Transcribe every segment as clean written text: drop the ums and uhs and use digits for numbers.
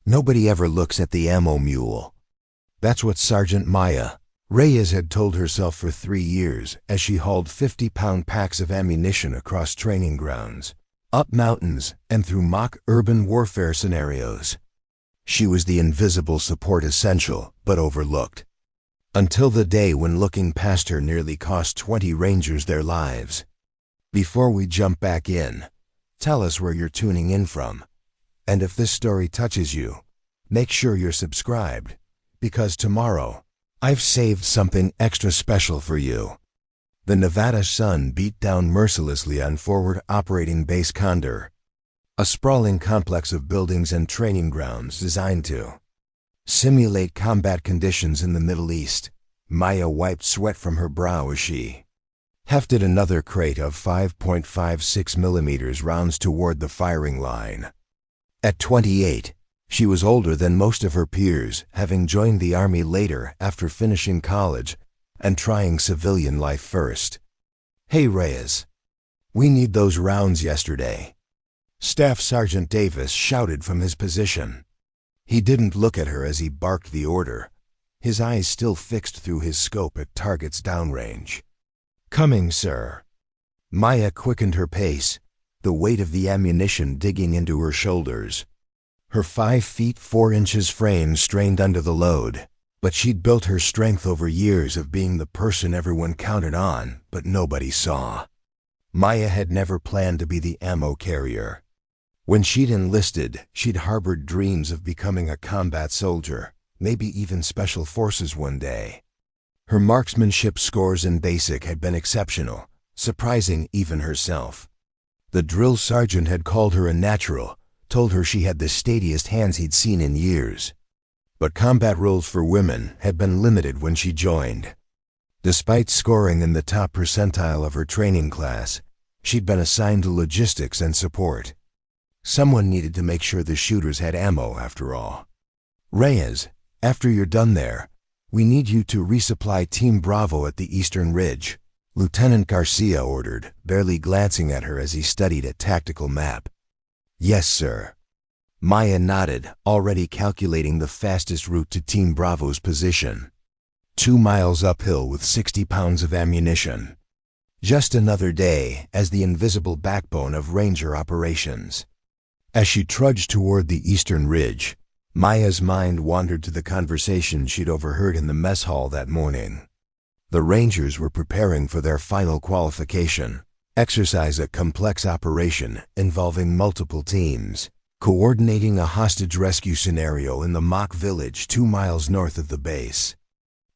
Nobody ever looks at the ammo mule. That's what Sergeant Maya Reyes had told herself for 3 years as she hauled 50-pound packs of ammunition across training grounds, up mountains, and through mock urban warfare scenarios. She was the invisible support essential, but overlooked. Until the day when looking past her nearly cost 20 Rangers their lives. Before we jump back in, tell us where you're tuning in from. And if this story touches you, make sure you're subscribed, because tomorrow, I've saved something extra special for you. The Nevada sun beat down mercilessly on Forward Operating Base Condor, a sprawling complex of buildings and training grounds designed to simulate combat conditions in the Middle East. Maya wiped sweat from her brow as she hefted another crate of 5.56 millimeters rounds toward the firing line. At 28, she was older than most of her peers, having joined the Army later after finishing college and trying civilian life first. "Hey Reyes, we need those rounds yesterday," Staff Sergeant Davis shouted from his position. He didn't look at her as he barked the order, his eyes still fixed through his scope at targets downrange. "Coming, sir." Maya quickened her pace, the weight of the ammunition digging into her shoulders. Her 5 feet 4 inches frame strained under the load, but she'd built her strength over years of being the person everyone counted on, but nobody saw. Maya had never planned to be the ammo carrier. When she'd enlisted, she'd harbored dreams of becoming a combat soldier, maybe even special forces one day. Her marksmanship scores in basic had been exceptional, surprising even herself. The drill sergeant had called her a natural, told her she had the steadiest hands he'd seen in years. But combat roles for women had been limited when she joined. Despite scoring in the top percentile of her training class, she'd been assigned to logistics and support. Someone needed to make sure the shooters had ammo after all. "Reyes, after you're done there, we need you to resupply Team Bravo at the Eastern Ridge," Lieutenant Garcia ordered, barely glancing at her as he studied a tactical map. "Yes, sir." Maya nodded, already calculating the fastest route to Team Bravo's position. 2 miles uphill with 60 pounds of ammunition. Just another day as the invisible backbone of Ranger operations. As she trudged toward the Eastern Ridge, Maya's mind wandered to the conversation she'd overheard in the mess hall that morning. The Rangers were preparing for their final qualification exercise, a complex operation involving multiple teams, coordinating a hostage rescue scenario in the mock village 2 miles north of the base.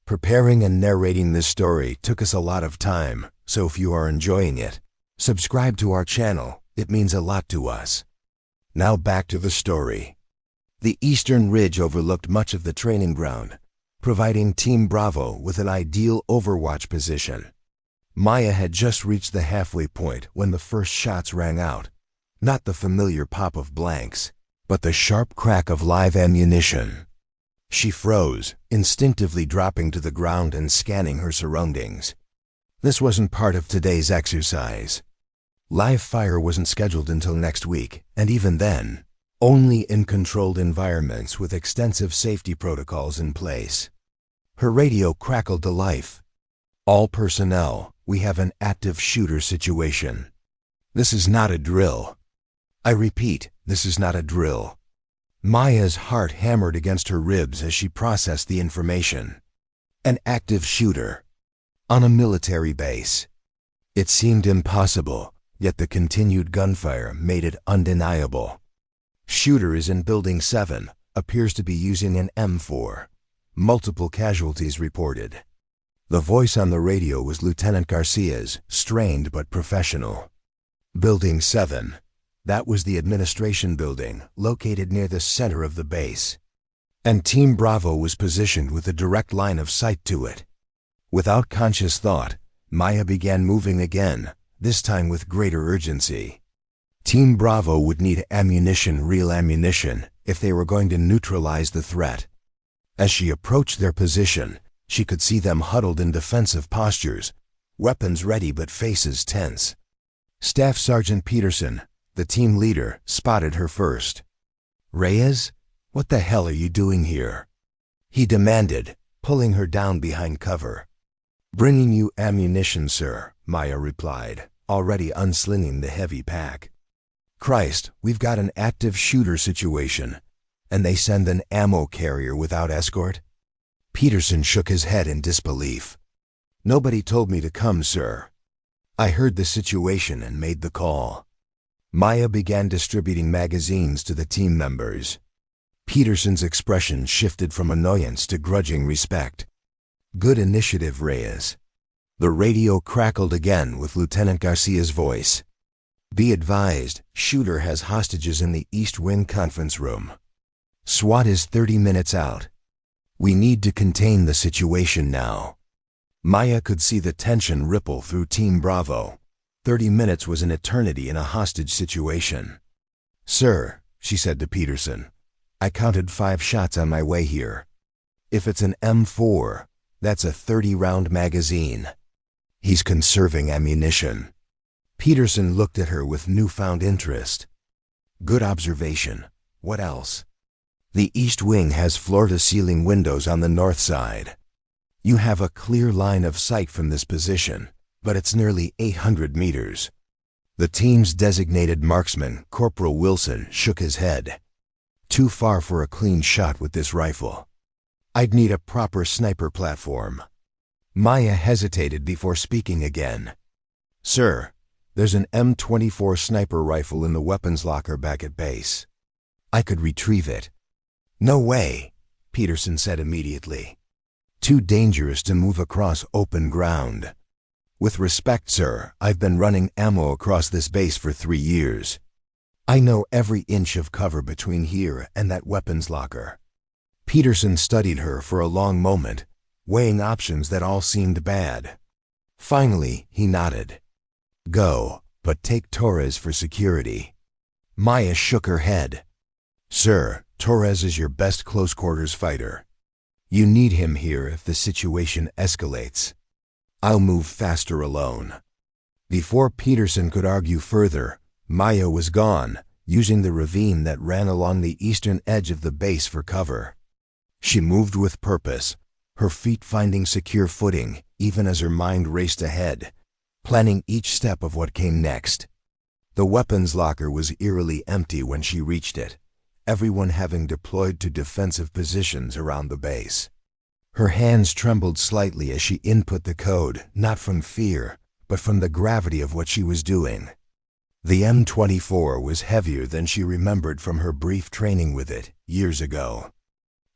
Preparing and narrating this story took us a lot of time, so if you are enjoying it, subscribe to our channel, it means a lot to us. Now back to the story. The Eastern Ridge overlooked much of the training ground, providing Team Bravo with an ideal overwatch position. Maya had just reached the halfway point when the first shots rang out. Not the familiar pop of blanks, but the sharp crack of live ammunition. She froze, instinctively dropping to the ground and scanning her surroundings. This wasn't part of today's exercise. Live fire wasn't scheduled until next week, and even then, only in controlled environments with extensive safety protocols in place. Her radio crackled to life. "All personnel, we have an active shooter situation. This is not a drill. I repeat, this is not a drill." Maya's heart hammered against her ribs as she processed the information. An active shooter. On a military base. It seemed impossible, yet the continued gunfire made it undeniable. "Shooter is in Building 7, appears to be using an M4. Multiple casualties reported." The voice on the radio was Lieutenant Garcia's, strained but professional. Building 7. That was the administration building, located near the center of the base. And Team Bravo was positioned with a direct line of sight to it. Without conscious thought, Maya began moving again, this time with greater urgency. Team Bravo would need ammunition, real ammunition, if they were going to neutralize the threat. As she approached their position, she could see them huddled in defensive postures, weapons ready but faces tense. Staff Sergeant Peterson, the team leader, spotted her first. "Reyes, "What the hell are you doing here?" he demanded, pulling her down behind cover. "Bringing you ammunition, sir," Maya replied, already unslinging the heavy pack. "Christ, we've got an active shooter situation, and they send an ammo carrier without escort?" Peterson shook his head in disbelief. "Nobody told me to come, sir. I heard the situation and made the call." Maya began distributing magazines to the team members. Peterson's expression shifted from annoyance to grudging respect. "Good initiative, Reyes." The radio crackled again with Lieutenant Garcia's voice. "Be advised, shooter has hostages in the East Wing conference room. SWAT is 30 minutes out. We need to contain the situation now." Maya could see the tension ripple through Team Bravo. 30 minutes was an eternity in a hostage situation. "Sir," she said to Peterson, "I counted 5 shots on my way here. If it's an M4, that's a 30-round magazine. He's conserving ammunition." Peterson looked at her with newfound interest. "Good observation. What else?" "The East Wing has floor-to-ceiling windows on the north side. You have a clear line of sight from this position, but it's nearly 800 meters. The team's designated marksman, Corporal Wilson, shook his head. "Too far for a clean shot with this rifle. I'd need a proper sniper platform." Maya hesitated before speaking again. "Sir, there's an M24 sniper rifle in the weapons locker back at base. I could retrieve it." "No way," Peterson said immediately. "Too dangerous to move across open ground. With respect, sir, I've been running ammo across this base for 3 years. I know every inch of cover between here and that weapons locker." Peterson studied her for a long moment, weighing options that all seemed bad. Finally, he nodded. "Go, but take Torres for security." Maya shook her head. "Sir, Torres is your best close-quarters fighter. You need him here if the situation escalates. I'll move faster alone." Before Peterson could argue further, Maya was gone, using the ravine that ran along the eastern edge of the base for cover. She moved with purpose, her feet finding secure footing even as her mind raced ahead, planning each step of what came next. The weapons locker was eerily empty when she reached it, everyone having deployed to defensive positions around the base. Her hands trembled slightly as she input the code, not from fear, but from the gravity of what she was doing. The M24 was heavier than she remembered from her brief training with it years ago.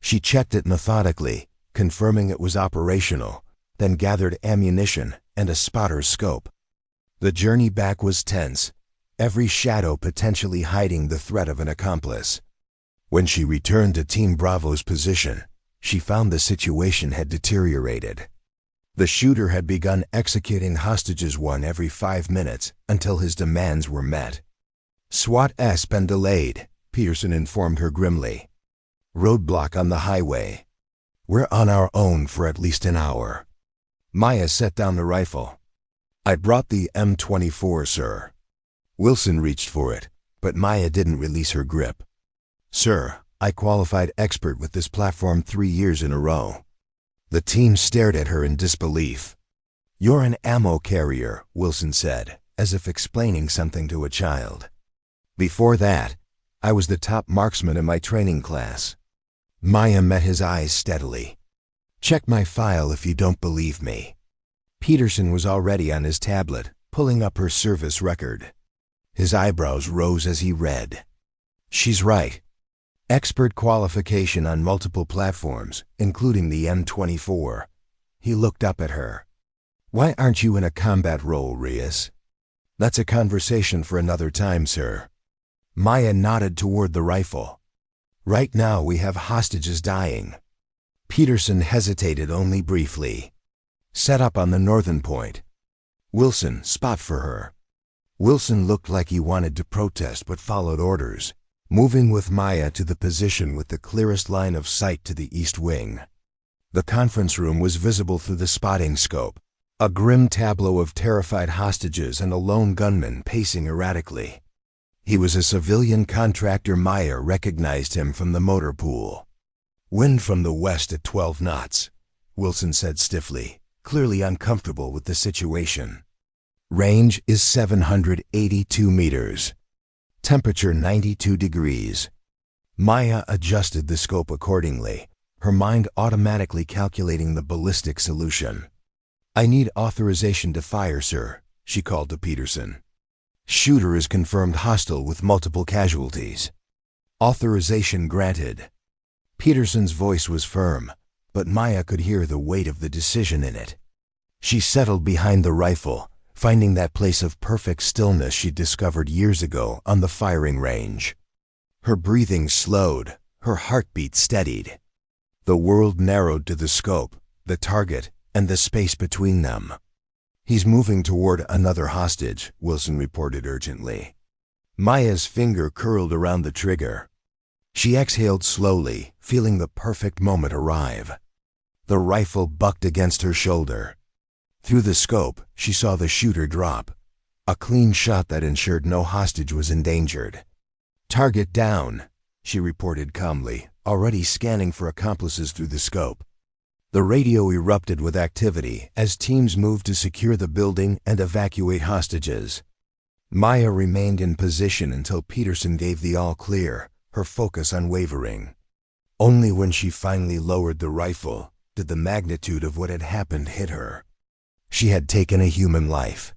She checked it methodically, confirming it was operational, then gathered ammunition and a spotter's scope. The journey back was tense, every shadow potentially hiding the threat of an accomplice. When she returned to Team Bravo's position, she found the situation had deteriorated. The shooter had begun executing hostages one every 5 minutes until his demands were met. "SWAT-S been delayed," Peterson informed her grimly. "Roadblock on the highway. We're on our own for at least an hour." Maya set down the rifle. "I brought the M24, sir." Wilson reached for it, but Maya didn't release her grip. "Sir, I qualified expert with this platform 3 years in a row." The team stared at her in disbelief. "You're an ammo carrier," Wilson said, as if explaining something to a child. "Before that, I was the top marksman in my training class." Maya met his eyes steadily. "Check my file if you don't believe me." Peterson was already on his tablet, pulling up her service record. His eyebrows rose as he read. "She's right. Expert qualification on multiple platforms, including the M24. He looked up at her. "Why aren't you in a combat role, Reyes?" "That's a conversation for another time, sir." Maya nodded toward the rifle. "Right now we have hostages dying." Peterson hesitated only briefly. "Set up on the northern point. Wilson, spot for her." Wilson looked like he wanted to protest but followed orders, moving with Maya to the position with the clearest line of sight to the east wing. The conference room was visible through the spotting scope, a grim tableau of terrified hostages and a lone gunman pacing erratically. He was a civilian contractor. Maya recognized him from the motor pool. Wind from the west at 12 knots, Wilson said stiffly, clearly uncomfortable with the situation. Range is 782 meters. Temperature 92 degrees. Maya adjusted the scope accordingly, her mind automatically calculating the ballistic solution. "I need authorization to fire, sir," she called to Peterson. "Shooter is confirmed hostile with multiple casualties." "Authorization granted." Peterson's voice was firm, but Maya could hear the weight of the decision in it. She settled behind the rifle, finding that place of perfect stillness she'd discovered years ago on the firing range. Her breathing slowed, her heartbeat steadied. The world narrowed to the scope, the target, and the space between them. "He's moving toward another hostage," Wilson reported urgently. Maya's finger curled around the trigger. She exhaled slowly, feeling the perfect moment arrive. The rifle bucked against her shoulder. Through the scope, she saw the shooter drop. A clean shot that ensured no hostage was endangered. "Target down," she reported calmly, already scanning for accomplices through the scope. The radio erupted with activity as teams moved to secure the building and evacuate hostages. Maya remained in position until Peterson gave the all-clear, her focus unwavering. Only when she finally lowered the rifle did the magnitude of what had happened hit her. She had taken a human life.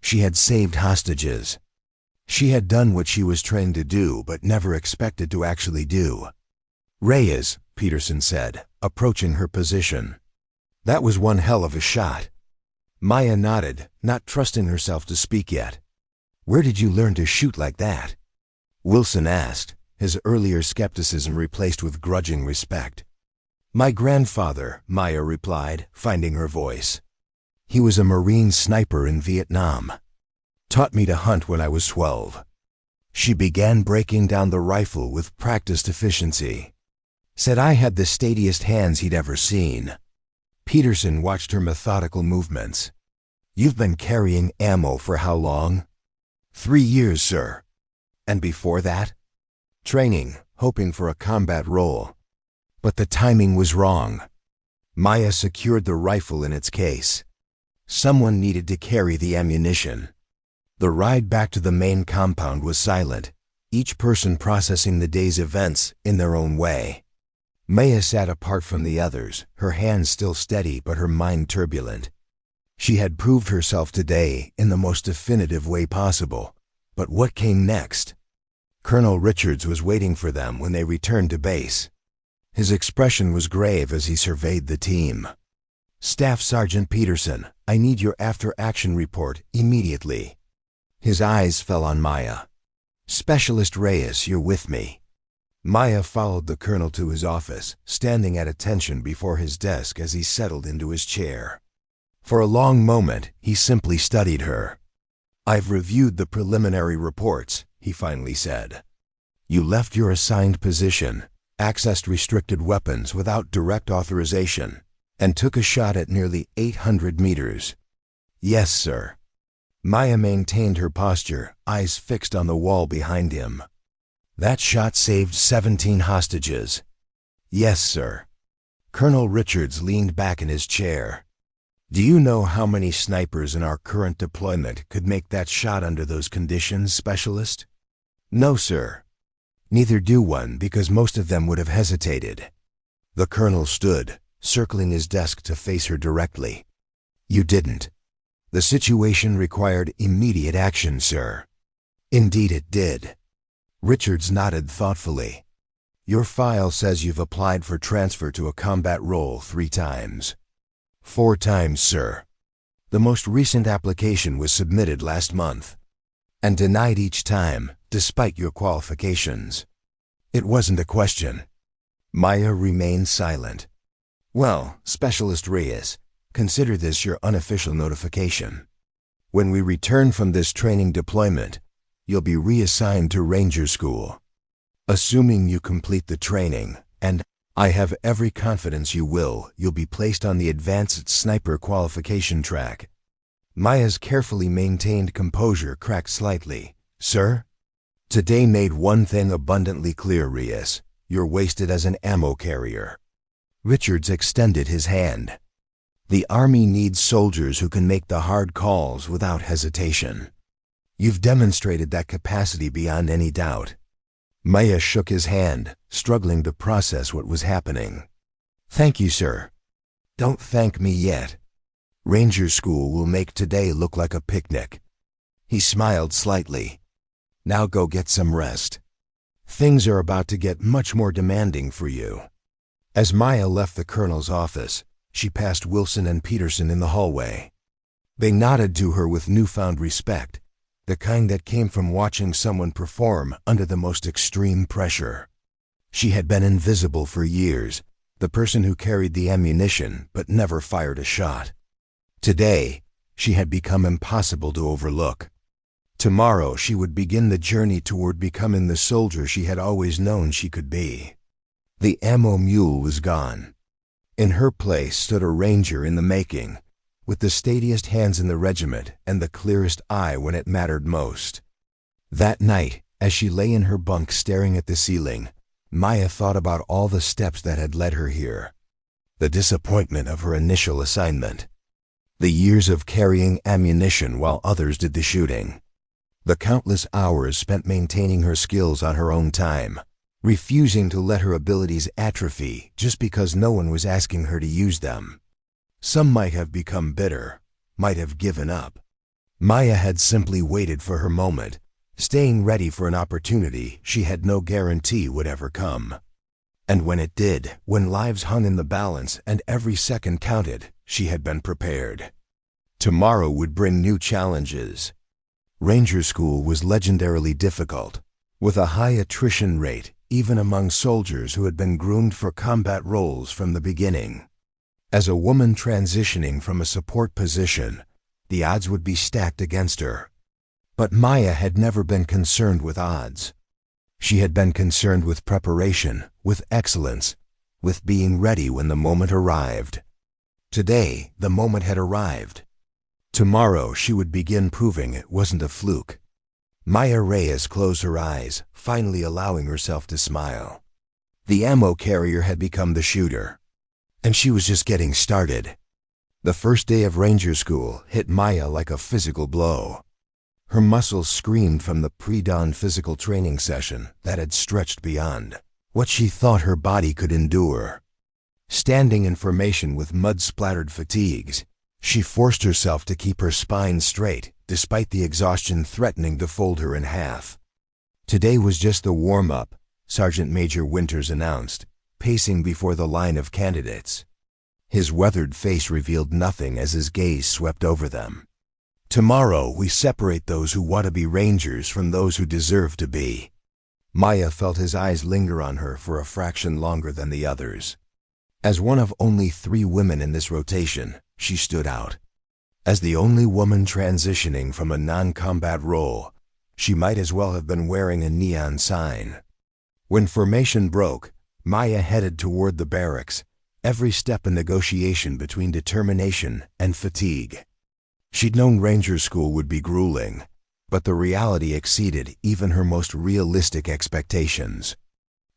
She had saved hostages. She had done what she was trained to do but never expected to actually do. "Reyes," Peterson said, approaching her position. "That was one hell of a shot." Maya nodded, not trusting herself to speak yet. "Where did you learn to shoot like that?" Wilson asked, his earlier skepticism replaced with grudging respect. "My grandfather," Maya replied, finding her voice. "He was a Marine sniper in Vietnam. Taught me to hunt when I was 12. She began breaking down the rifle with practiced efficiency. Said I had the steadiest hands he'd ever seen. Peterson watched her methodical movements. "You've been carrying ammo for how long?" 3 years, sir." "And before that?" "Training, hoping for a combat role. But the timing was wrong." Maya secured the rifle in its case. Someone needed to carry the ammunition. The ride back to the main compound was silent, each person processing the day's events in their own way. Maya sat apart from the others, her hands still steady but her mind turbulent. She had proved herself today in the most definitive way possible. But what came next? Colonel Richards was waiting for them when they returned to base. His expression was grave as he surveyed the team. "Staff Sergeant Peterson, I need your after-action report immediately." His eyes fell on Maya. "Specialist Reyes, you're with me." Maya followed the colonel to his office, standing at attention before his desk as he settled into his chair. For a long moment, he simply studied her. "I've reviewed the preliminary reports," he finally said. "You left your assigned position, accessed restricted weapons without direct authorization, and took a shot at nearly 800 meters." "Yes, sir." Maya maintained her posture, eyes fixed on the wall behind him. "That shot saved 17 hostages." "Yes, sir." Colonel Richards leaned back in his chair. "Do you know how many snipers in our current deployment could make that shot under those conditions, Specialist?" "No, sir." "Neither do one, because most of them would have hesitated." The colonel stood, circling his desk to face her directly. "You didn't. The situation required immediate action, sir." "Indeed it did." Richards nodded thoughtfully. "Your file says you've applied for transfer to a combat role 3 times. 4 times, sir. The most recent application was submitted last month, and denied each time, despite your qualifications." "It wasn't a question." Maya remained silent. "Well, Specialist Reyes, consider this your unofficial notification. When we return from this training deployment, you'll be reassigned to Ranger School. Assuming you complete the training, and I have every confidence you will, you'll be placed on the Advanced Sniper Qualification track." Maya's carefully maintained composure cracked slightly, Sir? Today made one thing abundantly clear, Reyes. You're wasted as an ammo carrier. Richards extended his hand. The Army needs soldiers who can make the hard calls without hesitation. You've demonstrated that capacity beyond any doubt. Maya shook his hand, struggling to process what was happening. Thank you, sir. Don't thank me yet. Ranger School will make today look like a picnic. He smiled slightly. Now go get some rest. Things are about to get much more demanding for you. As Maya left the colonel's office, she passed Wilson and Peterson in the hallway. They nodded to her with newfound respect, the kind that came from watching someone perform under the most extreme pressure. She had been invisible for years, the person who carried the ammunition but never fired a shot. Today, she had become impossible to overlook. Tomorrow she would begin the journey toward becoming the soldier she had always known she could be. The ammo mule was gone. In her place stood a ranger in the making, with the steadiest hands in the regiment and the clearest eye when it mattered most. That night, as she lay in her bunk staring at the ceiling, Maya thought about all the steps that had led her here. The disappointment of her initial assignment. The years of carrying ammunition while others did the shooting. The countless hours spent maintaining her skills on her own time, refusing to let her abilities atrophy just because no one was asking her to use them. Some might have become bitter, might have given up. Maya had simply waited for her moment, staying ready for an opportunity she had no guarantee would ever come. And when it did, when lives hung in the balance and every second counted, she had been prepared. Tomorrow would bring new challenges. Ranger School was legendarily difficult, with a high attrition rate even among soldiers who had been groomed for combat roles from the beginning. As a woman transitioning from a support position, the odds would be stacked against her. But Maya had never been concerned with odds. She had been concerned with preparation, with excellence, with being ready when the moment arrived. Today, the moment had arrived. Tomorrow, she would begin proving it wasn't a fluke. Maya Reyes closed her eyes, finally allowing herself to smile. The ammo carrier had become the shooter, and she was just getting started. The first day of Ranger School hit Maya like a physical blow. Her muscles screamed from the pre-dawn physical training session that had stretched beyond what she thought her body could endure. Standing in formation with mud-splattered fatigues, she forced herself to keep her spine straight, despite the exhaustion threatening to fold her in half. Today was just the warm-up, Sergeant Major Winters announced, pacing before the line of candidates. His weathered face revealed nothing as his gaze swept over them. Tomorrow we separate those who want to be Rangers from those who deserve to be. Maya felt his eyes linger on her for a fraction longer than the others. As one of only 3 women in this rotation, she stood out. As the only woman transitioning from a non-combat role, she might as well have been wearing a neon sign. When formation broke, Maya headed toward the barracks, every step a negotiation between determination and fatigue. She'd known Ranger School would be grueling, but the reality exceeded even her most realistic expectations.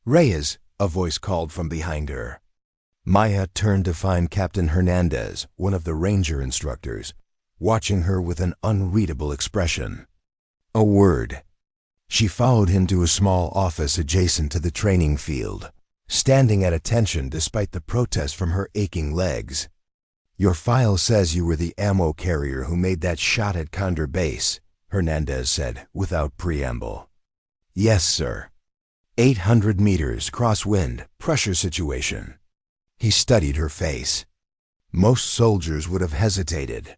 "Reyes," a voice called from behind her. Maya turned to find Captain Hernandez, one of the Ranger instructors, watching her with an unreadable expression. A word. She followed him to a small office adjacent to the training field, standing at attention despite the protest from her aching legs. "Your file says you were the ammo carrier who made that shot at Condor Base," Hernandez said, without preamble. "Yes, sir. 800 meters, crosswind, pressure situation." He studied her face. Most soldiers would have hesitated,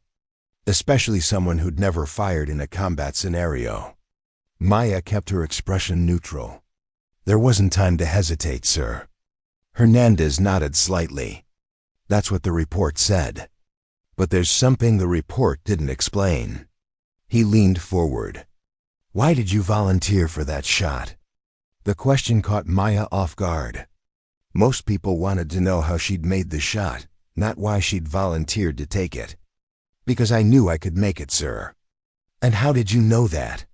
especially someone who'd never fired in a combat scenario. Maya kept her expression neutral. "There wasn't time to hesitate, sir." Hernandez nodded slightly. "That's what the report said. But there's something the report didn't explain." He leaned forward. "Why did you volunteer for that shot?" The question caught Maya off guard. Most people wanted to know how she'd made the shot, not why she'd volunteered to take it. "Because I knew I could make it, sir." "And how did you know that?"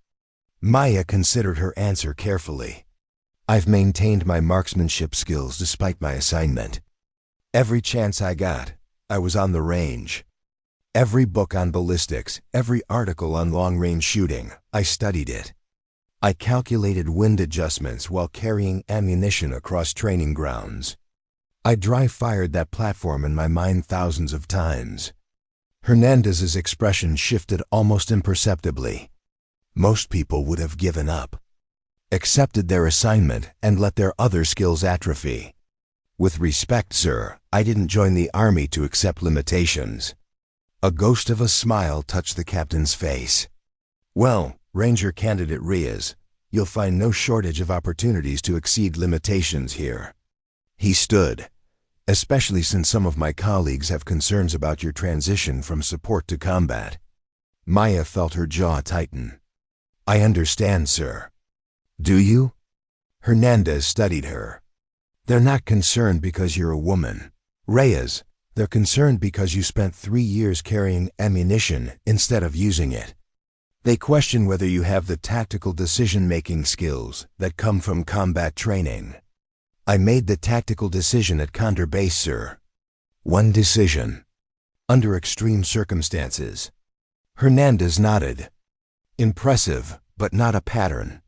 Maya considered her answer carefully. I've maintained my marksmanship skills despite my assignment. Every chance I got, I was on the range. Every book on ballistics, every article on long-range shooting, I studied it. I calculated wind adjustments while carrying ammunition across training grounds. I dry-fired that platform in my mind thousands of times. Hernandez's expression shifted almost imperceptibly. Most people would have given up, accepted their assignment, and let their other skills atrophy. With respect, sir, I didn't join the army to accept limitations. A ghost of a smile touched the captain's face. Well, Ranger Candidate Reyes, you'll find no shortage of opportunities to exceed limitations here. He stood, especially since some of my colleagues have concerns about your transition from support to combat. Maya felt her jaw tighten. I understand, sir. Do you? Hernandez studied her. They're not concerned because you're a woman, Reyes. They're concerned because you spent 3 years carrying ammunition instead of using it. They question whether you have the tactical decision-making skills that come from combat training. I made the tactical decision at Condor Base, sir. One decision. Under extreme circumstances. Hernandez nodded. Impressive, but not a pattern.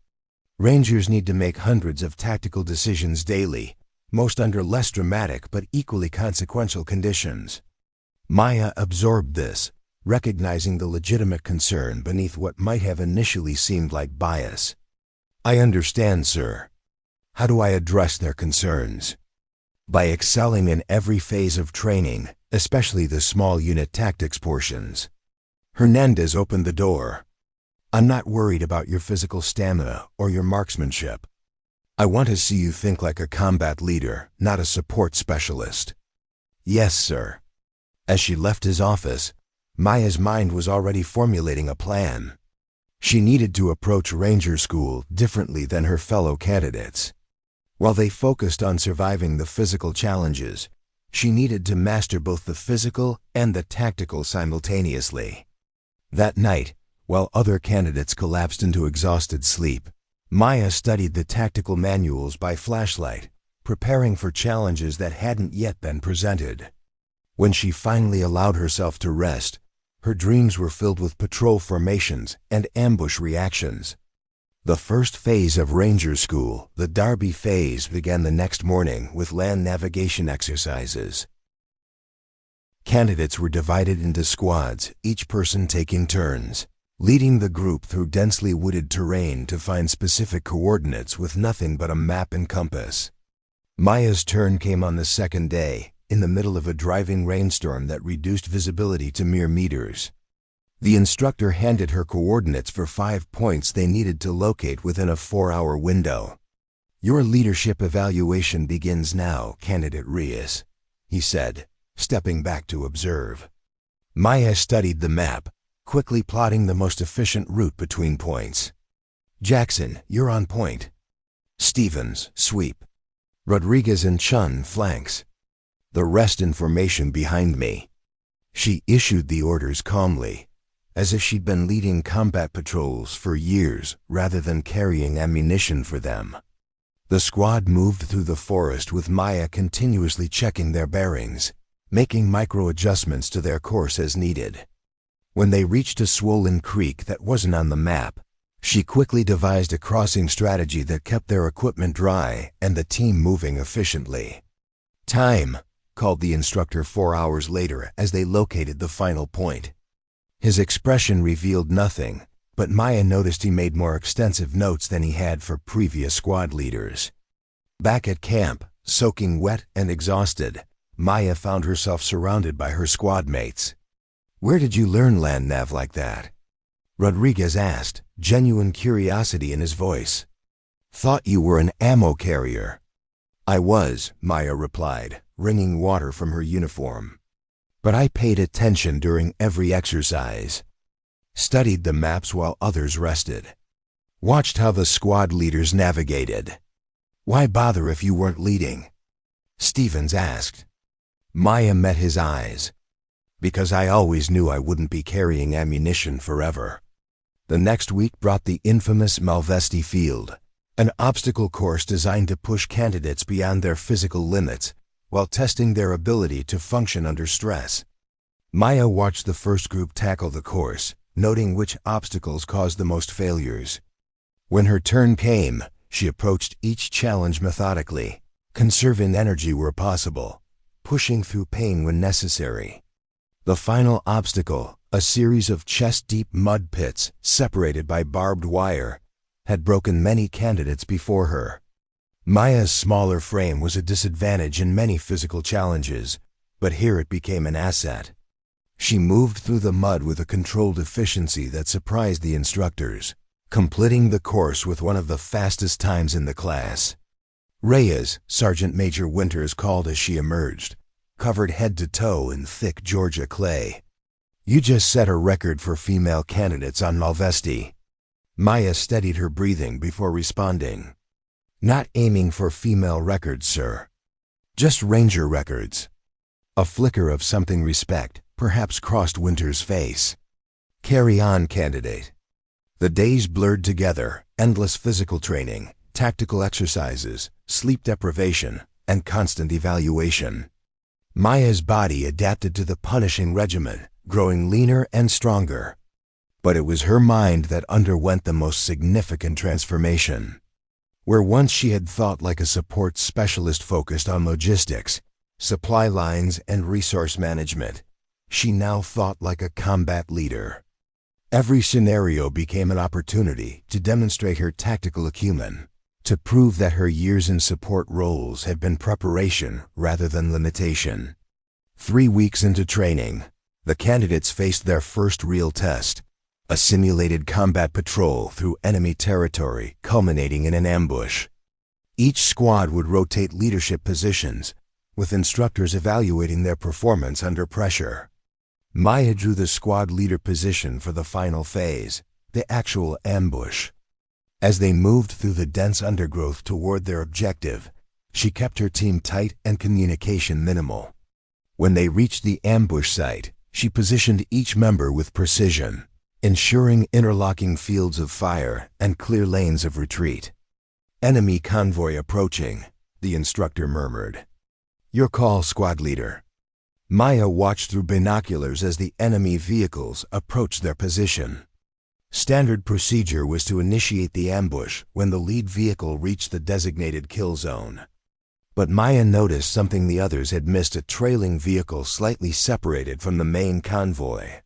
Rangers need to make hundreds of tactical decisions daily, most under less dramatic but equally consequential conditions. Maya absorbed this, recognizing the legitimate concern beneath what might have initially seemed like bias. I understand, sir. How do I address their concerns? By excelling in every phase of training, especially the small unit tactics portions. Hernandez opened the door. I'm not worried about your physical stamina or your marksmanship. I want to see you think like a combat leader, not a support specialist. Yes, sir. As she left his office, Maya's mind was already formulating a plan. She needed to approach Ranger School differently than her fellow candidates. While they focused on surviving the physical challenges, she needed to master both the physical and the tactical simultaneously. That night, while other candidates collapsed into exhausted sleep, Maya studied the tactical manuals by flashlight, preparing for challenges that hadn't yet been presented. When she finally allowed herself to rest, her dreams were filled with patrol formations and ambush reactions. The first phase of Ranger School, the Derby phase, began the next morning with land navigation exercises. Candidates were divided into squads, each person taking turns, leading the group through densely wooded terrain to find specific coordinates with nothing but a map and compass. Maya's turn came on the second day, in the middle of a driving rainstorm that reduced visibility to mere meters. The instructor handed her coordinates for 5 points they needed to locate within a 4-hour window. Your leadership evaluation begins now, Candidate Reyes, he said, stepping back to observe. Maya studied the map, quickly plotting the most efficient route between points. Jackson, you're on point. Stevens, sweep. Rodriguez and Chun, flanks. The rest in formation behind me. She issued the orders calmly, as if she'd been leading combat patrols for years rather than carrying ammunition for them. The squad moved through the forest with Maya continuously checking their bearings, making micro-adjustments to their course as needed. When they reached a swollen creek that wasn't on the map, she quickly devised a crossing strategy that kept their equipment dry and the team moving efficiently. Time, called the instructor 4 hours later as they located the final point. His expression revealed nothing, but Maya noticed he made more extensive notes than he had for previous squad leaders. Back at camp, soaking wet and exhausted, Maya found herself surrounded by her squad mates. Where did you learn land nav like that? Rodriguez asked, genuine curiosity in his voice. Thought you were an ammo carrier. I was, Maya replied, wringing water from her uniform. But I paid attention during every exercise. Studied the maps while others rested. Watched how the squad leaders navigated. Why bother if you weren't leading? Stevens asked. Maya met his eyes. Because I always knew I wouldn't be carrying ammunition forever. The next week brought the infamous Malvesti Field, an obstacle course designed to push candidates beyond their physical limits while testing their ability to function under stress. Maya watched the first group tackle the course, noting which obstacles caused the most failures. When her turn came, she approached each challenge methodically, conserving energy where possible, pushing through pain when necessary. The final obstacle, a series of chest-deep mud pits separated by barbed wire, had broken many candidates before her. Maya's smaller frame was a disadvantage in many physical challenges, but here it became an asset. She moved through the mud with a controlled efficiency that surprised the instructors, completing the course with one of the fastest times in the class. Reyes, Sergeant Major Winters called as she emerged, covered head to toe in thick Georgia clay. "You just set a record for female candidates on Malvesti." Maya steadied her breathing before responding. "Not aiming for female records, sir. Just Ranger records." A flicker of something respect perhaps crossed Winter's face. "Carry on, candidate." The days blurred together, endless physical training, tactical exercises, sleep deprivation, and constant evaluation. Maya's body adapted to the punishing regimen, growing leaner and stronger. But it was her mind that underwent the most significant transformation. Where once she had thought like a support specialist focused on logistics, supply lines, and resource management, she now thought like a combat leader. Every scenario became an opportunity to demonstrate her tactical acumen, to prove that her years in support roles had been preparation rather than limitation. 3 weeks into training, the candidates faced their first real test, a simulated combat patrol through enemy territory culminating in an ambush. Each squad would rotate leadership positions, with instructors evaluating their performance under pressure. Maya drew the squad leader position for the final phase, the actual ambush. As they moved through the dense undergrowth toward their objective, she kept her team tight and communication minimal. When they reached the ambush site, she positioned each member with precision, ensuring interlocking fields of fire and clear lanes of retreat. "Enemy convoy approaching," the instructor murmured. "Your call, squad leader." Maya watched through binoculars as the enemy vehicles approached their position. Standard procedure was to initiate the ambush when the lead vehicle reached the designated kill zone. But Maya noticed something the others had missed: a trailing vehicle slightly separated from the main convoy.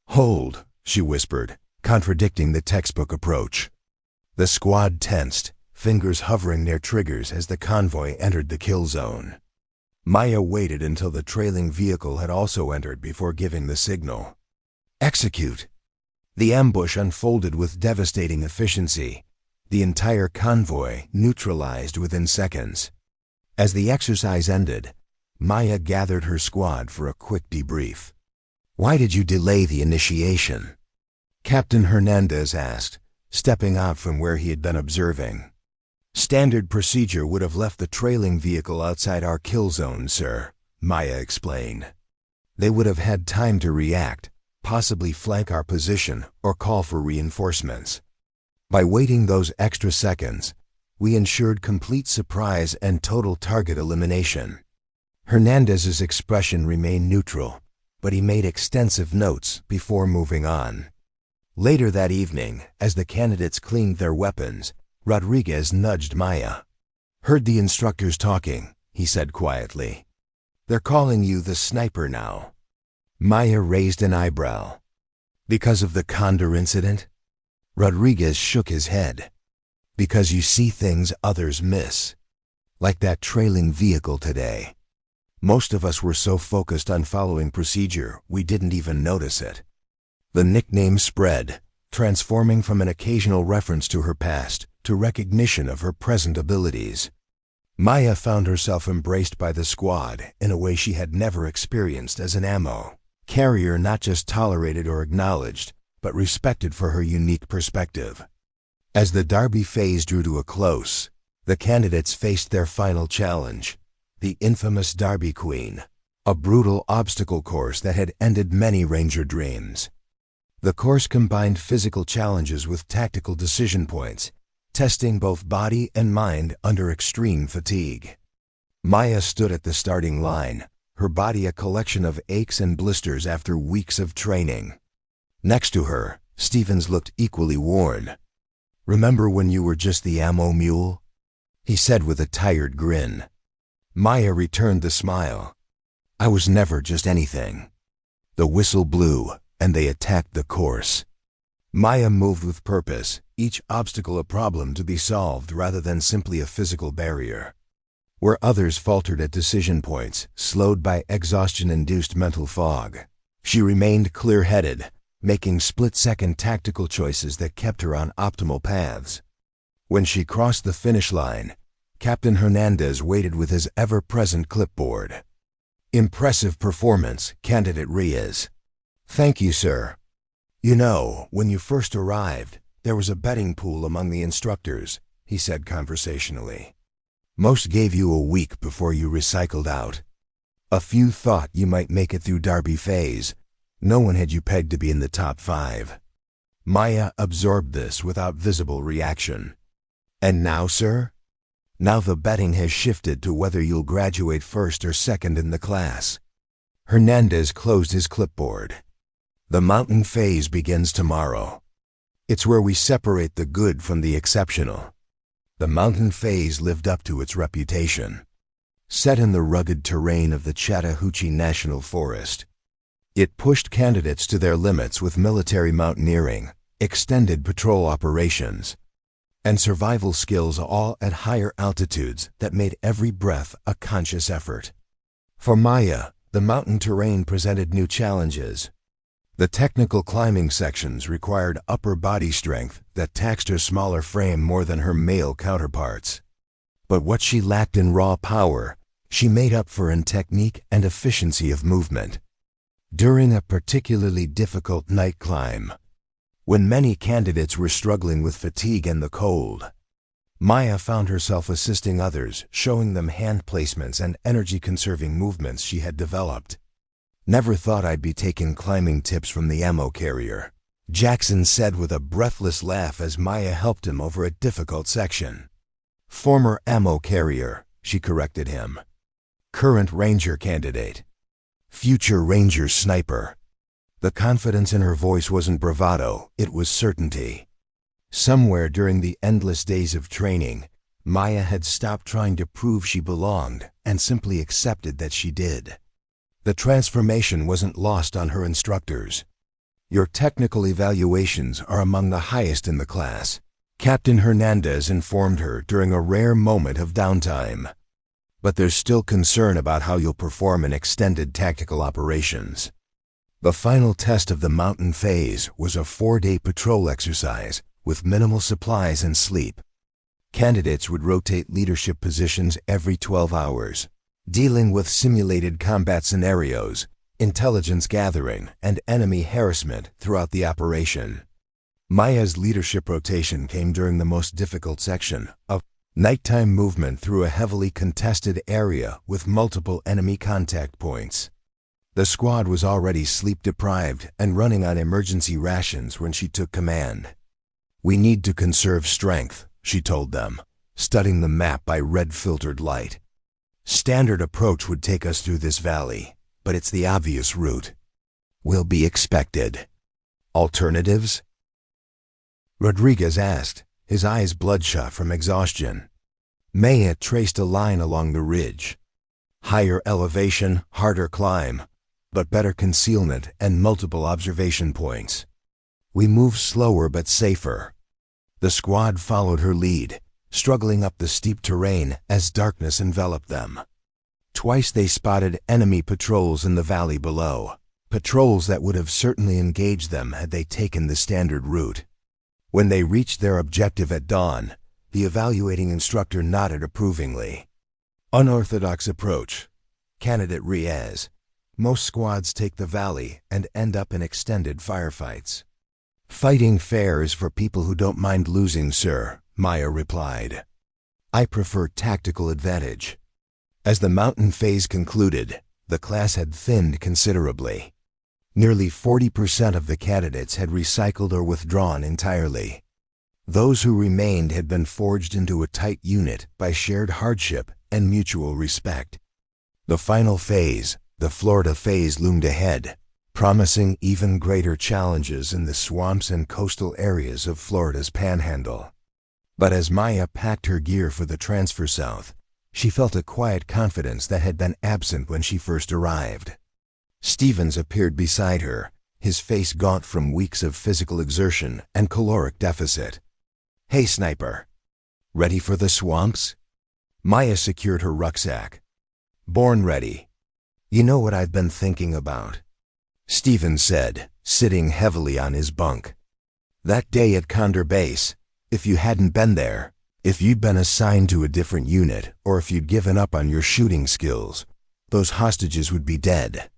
"Hold," she whispered, contradicting the textbook approach. The squad tensed, fingers hovering near triggers as the convoy entered the kill zone. Maya waited until the trailing vehicle had also entered before giving the signal. "Execute." The ambush unfolded with devastating efficiency, the entire convoy neutralized within seconds. As the exercise ended, Maya gathered her squad for a quick debrief. "Why did you delay the initiation?" Captain Hernandez asked, stepping out from where he had been observing. "Standard procedure would have left the trailing vehicle outside our kill zone, sir," Maya explained. "They would have had time to react, possibly flank our position or call for reinforcements. By waiting those extra seconds, we ensured complete surprise and total target elimination." Hernandez's expression remained neutral, but he made extensive notes before moving on. Later that evening, as the candidates cleaned their weapons, Rodriguez nudged Maya. "Heard the instructors talking," he said quietly. "They're calling you the sniper now." Maya raised an eyebrow. "Because of the Condor incident?" Rodriguez shook his head. "Because you see things others miss. Like that trailing vehicle today. Most of us were so focused on following procedure, we didn't even notice it." The nickname spread, transforming from an occasional reference to her past to recognition of her present abilities. Maya found herself embraced by the squad in a way she had never experienced as an ammo carrier, not just tolerated or acknowledged, but respected for her unique perspective. As the derby phase drew to a close, the candidates faced their final challenge, the infamous Derby Queen, a brutal obstacle course that had ended many Ranger dreams. The course combined physical challenges with tactical decision points, testing both body and mind under extreme fatigue. Maya stood at the starting line, her body a collection of aches and blisters after weeks of training. Next to her, Stevens looked equally worn. "Remember when you were just the ammo mule?" he said with a tired grin. Maya returned the smile. "I was never just anything." The whistle blew, and they attacked the course. Maya moved with purpose, each obstacle a problem to be solved rather than simply a physical barrier. Where others faltered at decision points, slowed by exhaustion-induced mental fog, she remained clear-headed, making split-second tactical choices that kept her on optimal paths. When she crossed the finish line, Captain Hernandez waited with his ever-present clipboard. "Impressive performance, Candidate Reyes." "Thank you, sir. You know, when you first arrived, there was a betting pool among the instructors," he said conversationally. "Most gave you a week before you recycled out. A few thought you might make it through Derby phase. No one had you pegged to be in the top 5. Maya absorbed this without visible reaction. "And now, sir?" "Now the betting has shifted to whether you'll graduate first or second in the class." Hernandez closed his clipboard. "The mountain phase begins tomorrow. It's where we separate the good from the exceptional." The mountain phase lived up to its reputation. Set in the rugged terrain of the Chattahoochee National Forest, it pushed candidates to their limits with military mountaineering, extended patrol operations, and survival skills, all at higher altitudes that made every breath a conscious effort. For Maya, the mountain terrain presented new challenges. The technical climbing sections required upper body strength that taxed her smaller frame more than her male counterparts. But what she lacked in raw power, she made up for in technique and efficiency of movement. During a particularly difficult night climb, when many candidates were struggling with fatigue and the cold, Maya found herself assisting others, showing them hand placements and energy-conserving movements she had developed. "Never thought I'd be taking climbing tips from the ammo carrier," Jackson said with a breathless laugh as Maya helped him over a difficult section. "Former ammo carrier," she corrected him. "Current Ranger candidate. Future Ranger sniper." The confidence in her voice wasn't bravado, it was certainty. Somewhere during the endless days of training, Maya had stopped trying to prove she belonged and simply accepted that she did. The transformation wasn't lost on her instructors. "Your technical evaluations are among the highest in the class," Captain Hernandez informed her during a rare moment of downtime. "But there's still concern about how you'll perform in extended tactical operations." The final test of the mountain phase was a 4-day patrol exercise with minimal supplies and sleep. Candidates would rotate leadership positions every 12 hours. Dealing with simulated combat scenarios, intelligence gathering, and enemy harassment throughout the operation. Maya's leadership rotation came during the most difficult section, a nighttime movement through a heavily contested area with multiple enemy contact points. The squad was already sleep-deprived and running on emergency rations when she took command. "We need to conserve strength," she told them, studying the map by red-filtered light. "Standard approach would take us through this valley, but it's the obvious route. Will be expected. Alternatives?" Rodriguez asked, his eyes bloodshot from exhaustion. Maya traced a line along the ridge. Higher elevation, harder climb, but better concealment and multiple observation points. "We move slower but safer." The squad followed her lead, struggling up the steep terrain as darkness enveloped them. Twice they spotted enemy patrols in the valley below, patrols that would have certainly engaged them had they taken the standard route. When they reached their objective at dawn, the evaluating instructor nodded approvingly. "Unorthodox approach, Candidate Reyes. Most squads take the valley and end up in extended firefights." "Fighting fair is for people who don't mind losing, sir," Maya replied. "I prefer tactical advantage." As the mountain phase concluded, the class had thinned considerably. Nearly 40% of the candidates had recycled or withdrawn entirely. Those who remained had been forged into a tight unit by shared hardship and mutual respect. The final phase, the Florida phase, loomed ahead, promising even greater challenges in the swamps and coastal areas of Florida's panhandle. But as Maya packed her gear for the transfer south, she felt a quiet confidence that had been absent when she first arrived. Stevens appeared beside her, his face gaunt from weeks of physical exertion and caloric deficit. "Hey, sniper. Ready for the swamps?" Maya secured her rucksack. "Born ready. You know what I've been thinking about," Stevens said, sitting heavily on his bunk. "That day at Condor Base, if you hadn't been there, if you'd been assigned to a different unit, or if you'd given up on your shooting skills, those hostages would be dead."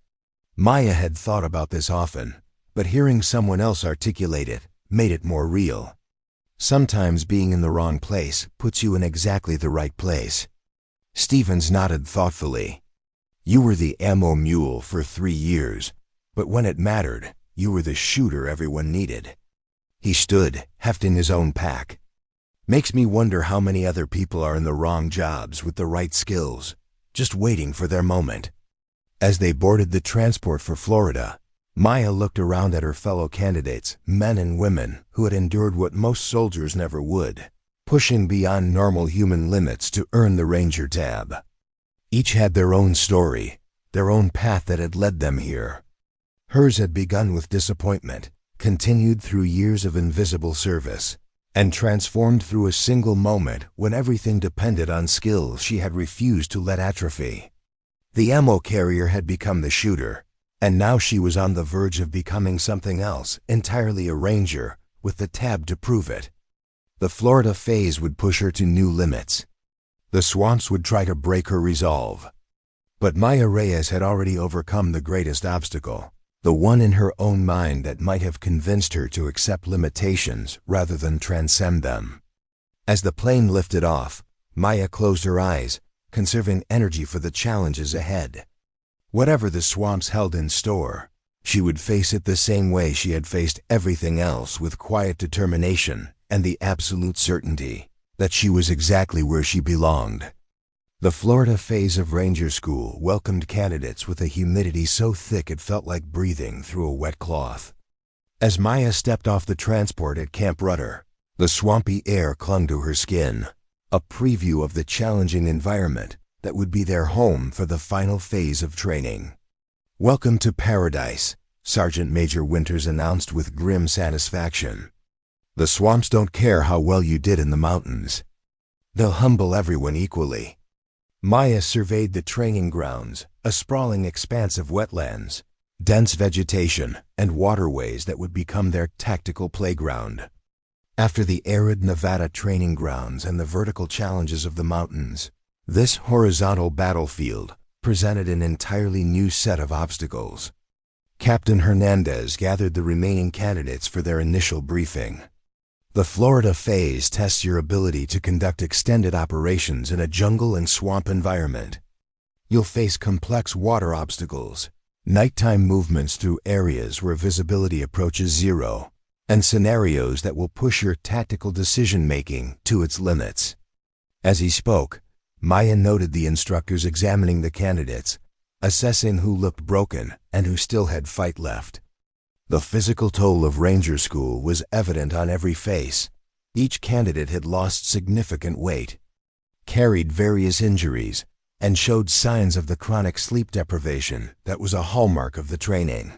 Maya had thought about this often, but hearing someone else articulate it made it more real. Sometimes being in the wrong place puts you in exactly the right place. Stevens nodded thoughtfully. "You were the ammo mule for 3 years, but when it mattered, you were the shooter everyone needed." He stood, hefting his own pack. "Makes me wonder how many other people are in the wrong jobs with the right skills, just waiting for their moment." As they boarded the transport for Florida, Maya looked around at her fellow candidates, men and women who had endured what most soldiers never would, pushing beyond normal human limits to earn the Ranger tab. Each had their own story, their own path that had led them here. Hers had begun with disappointment, continued through years of invisible service, and transformed through a single moment when everything depended on skills she had refused to let atrophy. The ammo carrier had become the shooter, and now she was on the verge of becoming something else, entirely a Ranger, with the tab to prove it. The Florida phase would push her to new limits. The swamps would try to break her resolve. But Maya Reyes had already overcome the greatest obstacle, the one in her own mind that might have convinced her to accept limitations rather than transcend them. As the plane lifted off, Maya closed her eyes, conserving energy for the challenges ahead. Whatever the swamps held in store, she would face it the same way she had faced everything else, with quiet determination and the absolute certainty that she was exactly where she belonged. The Florida phase of Ranger School welcomed candidates with a humidity so thick it felt like breathing through a wet cloth. As Maya stepped off the transport at Camp Rudder, the swampy air clung to her skin, a preview of the challenging environment that would be their home for the final phase of training. "Welcome to paradise," Sergeant Major Winters announced with grim satisfaction. "The swamps don't care how well you did in the mountains. They'll humble everyone equally." Maya surveyed the training grounds, a sprawling expanse of wetlands, dense vegetation, and waterways that would become their tactical playground. After the arid Nevada training grounds and the vertical challenges of the mountains, this horizontal battlefield presented an entirely new set of obstacles. Captain Hernandez gathered the remaining candidates for their initial briefing. "The Florida phase tests your ability to conduct extended operations in a jungle and swamp environment. You'll face complex water obstacles, nighttime movements through areas where visibility approaches zero, and scenarios that will push your tactical decision-making to its limits." As he spoke, Maya noted the instructors examining the candidates, assessing who looked broken and who still had fight left. The physical toll of Ranger School was evident on every face. Each candidate had lost significant weight, carried various injuries, and showed signs of the chronic sleep deprivation that was a hallmark of the training.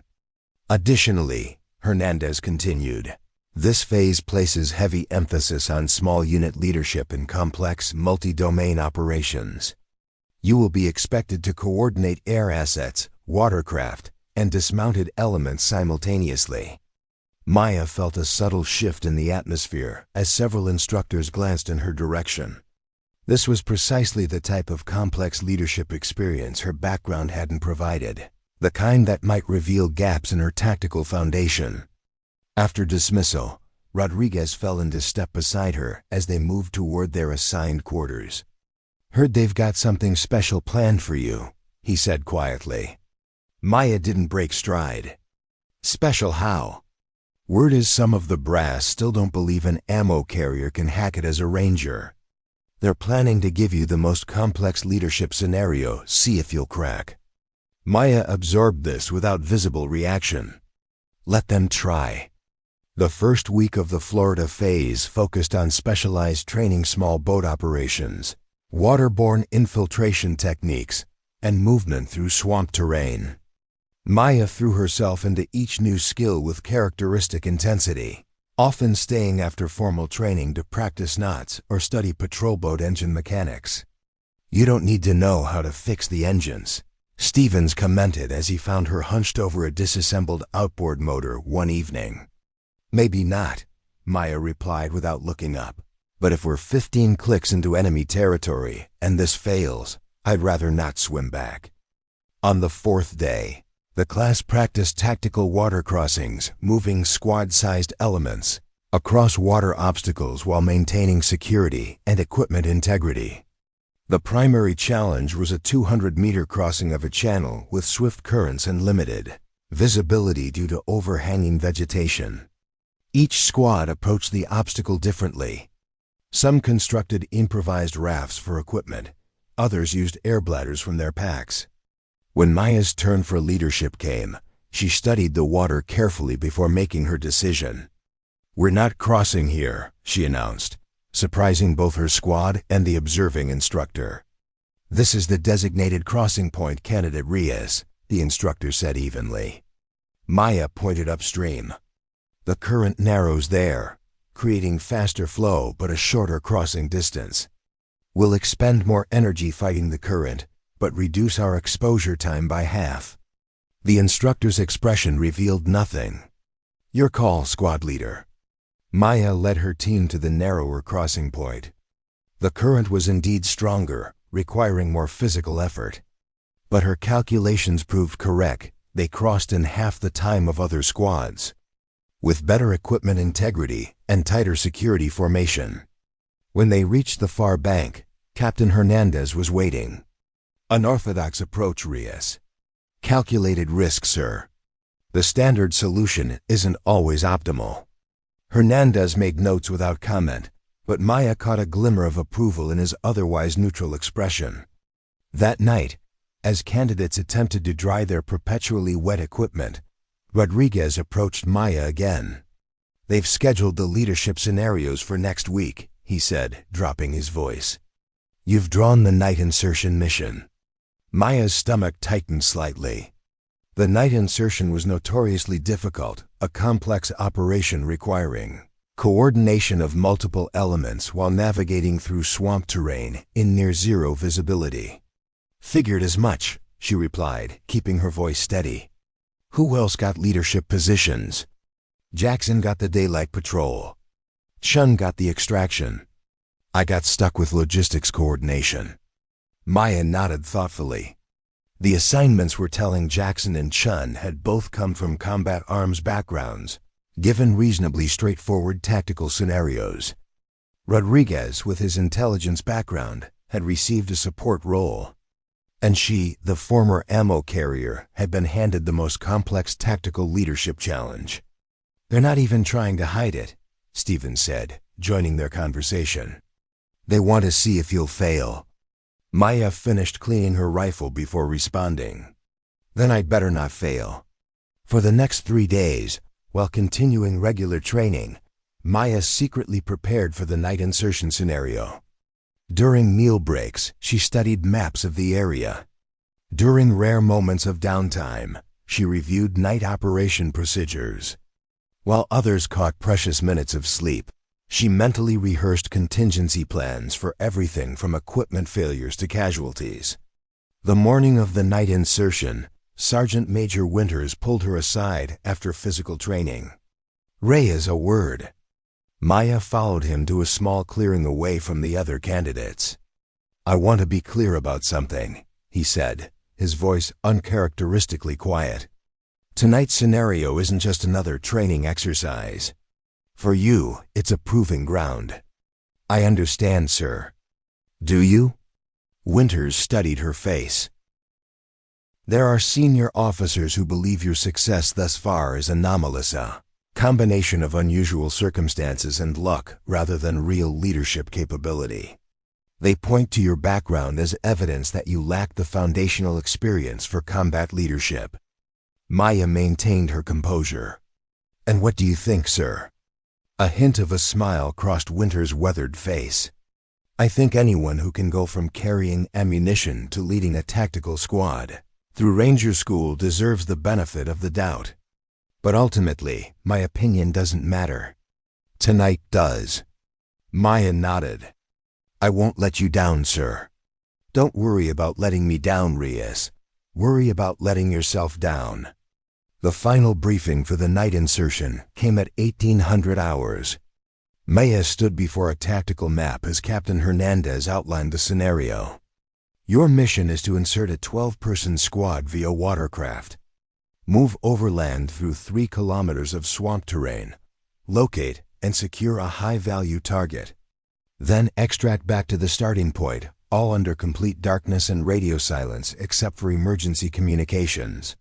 Additionally, Hernandez continued, this phase places heavy emphasis on small unit leadership in complex, multi-domain operations. You will be expected to coordinate air assets, watercraft, and dismounted elements simultaneously. Maya felt a subtle shift in the atmosphere as several instructors glanced in her direction. This was precisely the type of complex leadership experience her background hadn't provided, the kind that might reveal gaps in her tactical foundation. After dismissal, Rodriguez fell into step beside her as they moved toward their assigned quarters. "Heard they've got something special planned for you," he said quietly. Maya didn't break stride. Special how? Word is some of the brass still don't believe an ammo carrier can hack it as a ranger. They're planning to give you the most complex leadership scenario, see if you'll crack. Maya absorbed this without visible reaction. Let them try. The first week of the Florida phase focused on specialized training small boat operations, waterborne infiltration techniques, and movement through swamp terrain. Maya threw herself into each new skill with characteristic intensity, often staying after formal training to practice knots or study patrol boat engine mechanics. You don't need to know how to fix the engines, Stevens commented as he found her hunched over a disassembled outboard motor one evening. Maybe not, Maya replied without looking up. But if we're 15 clicks into enemy territory and this fails, I'd rather not swim back. On the fourth day, the class practiced tactical water crossings, moving squad-sized elements across water obstacles while maintaining security and equipment integrity. The primary challenge was a 200-meter crossing of a channel with swift currents and limited visibility due to overhanging vegetation. Each squad approached the obstacle differently. Some constructed improvised rafts for equipment, others used air bladders from their packs. When Maya's turn for leadership came, she studied the water carefully before making her decision. "We're not crossing here," she announced, surprising both her squad and the observing instructor. "This is the designated crossing point, Candidate Reyes," the instructor said evenly. Maya pointed upstream. "The current narrows there, creating faster flow but a shorter crossing distance. We'll expend more energy fighting the current, but reduce our exposure time by half." The instructor's expression revealed nothing. "Your call, squad leader." Maya led her team to the narrower crossing point. The current was indeed stronger, requiring more physical effort. But her calculations proved correct. They crossed in half the time of other squads, with better equipment integrity and tighter security formation. When they reached the far bank, Captain Hernandez was waiting. "Unorthodox approach, Reyes. Calculated risk, sir. The standard solution isn't always optimal." Hernandez made notes without comment, but Maya caught a glimmer of approval in his otherwise neutral expression. That night, as candidates attempted to dry their perpetually wet equipment, Rodriguez approached Maya again. "They've scheduled the leadership scenarios for next week," he said, dropping his voice. "You've drawn the night insertion mission." Maya's stomach tightened slightly. The night insertion was notoriously difficult, a complex operation requiring coordination of multiple elements while navigating through swamp terrain in near-zero visibility. "Figured as much," she replied, keeping her voice steady. "Who else got leadership positions?" "Jackson got the daylight patrol. Chun got the extraction. I got stuck with logistics coordination." Maya nodded thoughtfully. The assignments were telling Jackson and Chun had both come from combat arms backgrounds, given reasonably straightforward tactical scenarios. Rodriguez, with his intelligence background, had received a support role. And she, the former ammo carrier, had been handed the most complex tactical leadership challenge. "They're not even trying to hide it," Stevens said, joining their conversation. "They want to see if you'll fail." Maya finished cleaning her rifle before responding. "Then I'd better not fail." For the next 3 days, while continuing regular training, Maya secretly prepared for the night insertion scenario. During meal breaks, she studied maps of the area. During rare moments of downtime, she reviewed night operation procedures. While others caught precious minutes of sleep, she mentally rehearsed contingency plans for everything from equipment failures to casualties. The morning of the night insertion, Sergeant Major Winters pulled her aside after physical training. "Reyes, a word." Maya followed him to a small clearing away from the other candidates. "I want to be clear about something," he said, his voice uncharacteristically quiet. "Tonight's scenario isn't just another training exercise. For you, it's a proving ground." "I understand, sir." "Do you?" Winters studied her face. There are senior officers who believe your success thus far is anomalous, a combination of unusual circumstances and luck rather than real leadership capability. They point to your background as evidence that you lack the foundational experience for combat leadership. Maya maintained her composure. And what do you think, sir? A hint of a smile crossed Winter's weathered face. I think anyone who can go from carrying ammunition to leading a tactical squad through Ranger School deserves the benefit of the doubt. But ultimately, my opinion doesn't matter. Tonight does. Maya nodded. I won't let you down, sir. Don't worry about letting me down, Reyes. Worry about letting yourself down. The final briefing for the night insertion came at 1800 hours. Maya stood before a tactical map as Captain Hernandez outlined the scenario. Your mission is to insert a 12-person squad via watercraft. Move overland through 3 kilometers of swamp terrain. Locate and secure a high-value target. Then extract back to the starting point, all under complete darkness and radio silence except for emergency communications.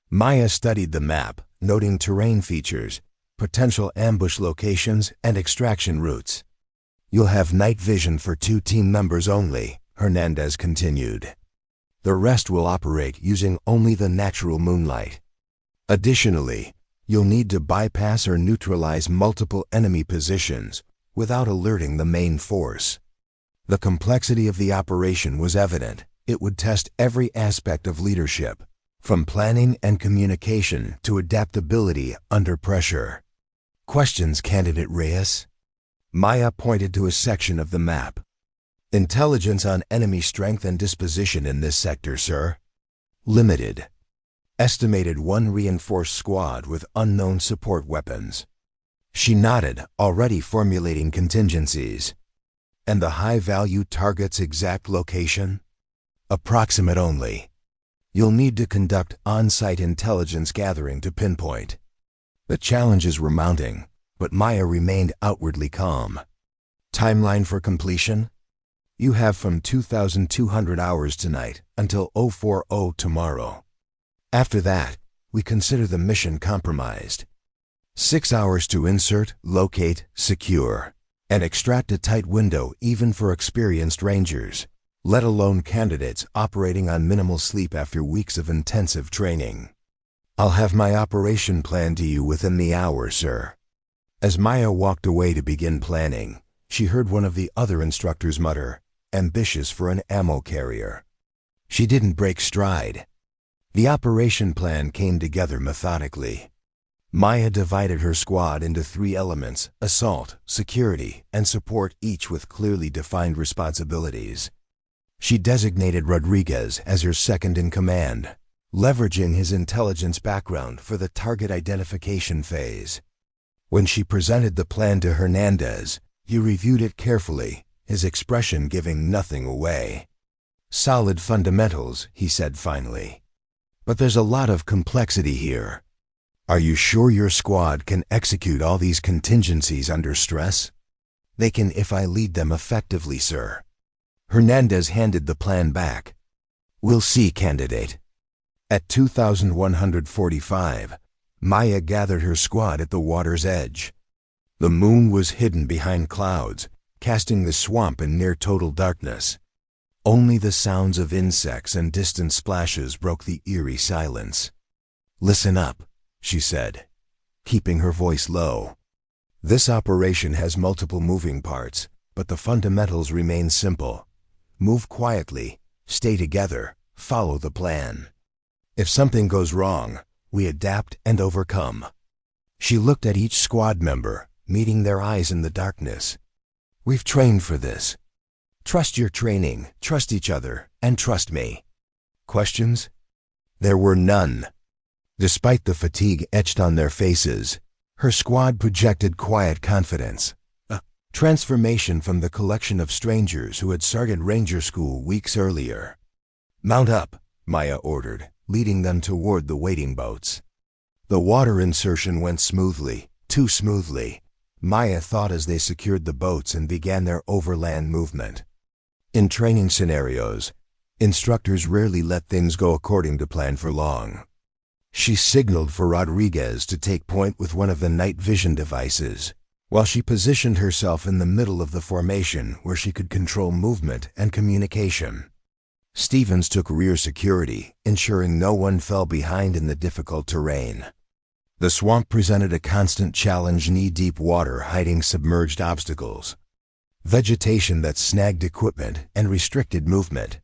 Maya studied the map, noting terrain features, potential ambush locations, and extraction routes. You'll have night vision for 2 team members only, Hernandez continued. The rest will operate using only the natural moonlight. Additionally, you'll need to bypass or neutralize multiple enemy positions without alerting the main force. The complexity of the operation was evident. It would test every aspect of leadership, from planning and communication to adaptability under pressure. Questions, Candidate Reyes? Maya pointed to a section of the map. Intelligence on enemy strength and disposition in this sector, sir. Limited. Estimated 1 reinforced squad with unknown support weapons. She nodded, already formulating contingencies. And the high-value target's exact location? Approximate only. You'll need to conduct on-site intelligence gathering to pinpoint. The challenges were mounting, but Maya remained outwardly calm. Timeline for completion? You have from 2,200 hours tonight until 040 tomorrow. After that, we consider the mission compromised. 6 hours to insert, locate, secure, and extract a tight window even for experienced Rangers, let alone candidates operating on minimal sleep after weeks of intensive training. I'll have my operation plan to you within the hour, sir. As Maya walked away to begin planning, she heard one of the other instructors mutter, ambitious for an ammo carrier. She didn't break stride. The operation plan came together methodically. Maya divided her squad into 3 elements: assault, security, and support, each with clearly defined responsibilities. She designated Rodriguez as her second-in-command, leveraging his intelligence background for the target identification phase. When she presented the plan to Hernandez, he reviewed it carefully, his expression giving nothing away. Solid fundamentals, he said finally. But there's a lot of complexity here. Are you sure your squad can execute all these contingencies under stress? They can if I lead them effectively, sir. Hernandez handed the plan back. We'll see, candidate. At 2145, Maya gathered her squad at the water's edge. The moon was hidden behind clouds, casting the swamp in near total darkness. Only the sounds of insects and distant splashes broke the eerie silence. Listen up, she said, keeping her voice low. This operation has multiple moving parts, but the fundamentals remain simple. Move quietly, stay together, follow the plan. If something goes wrong, we adapt and overcome. She looked at each squad member, meeting their eyes in the darkness. We've trained for this. Trust your training, trust each other, and trust me. Questions? There were none. Despite the fatigue etched on their faces, her squad projected quiet confidence. A transformation from the collection of strangers who had started Ranger School weeks earlier. Mount up, Maya ordered, leading them toward the waiting boats. The water insertion went smoothly, too smoothly, Maya thought as they secured the boats and began their overland movement. In training scenarios, Instructors rarely let things go according to plan for long. She signaled for Rodriguez to take point with one of the night vision devices, while she positioned herself in the middle of the formation where she could control movement and communication. Stevens took rear security, ensuring no one fell behind in the difficult terrain. The swamp presented a constant challenge: knee-deep water hiding submerged obstacles, vegetation that snagged equipment and restricted movement,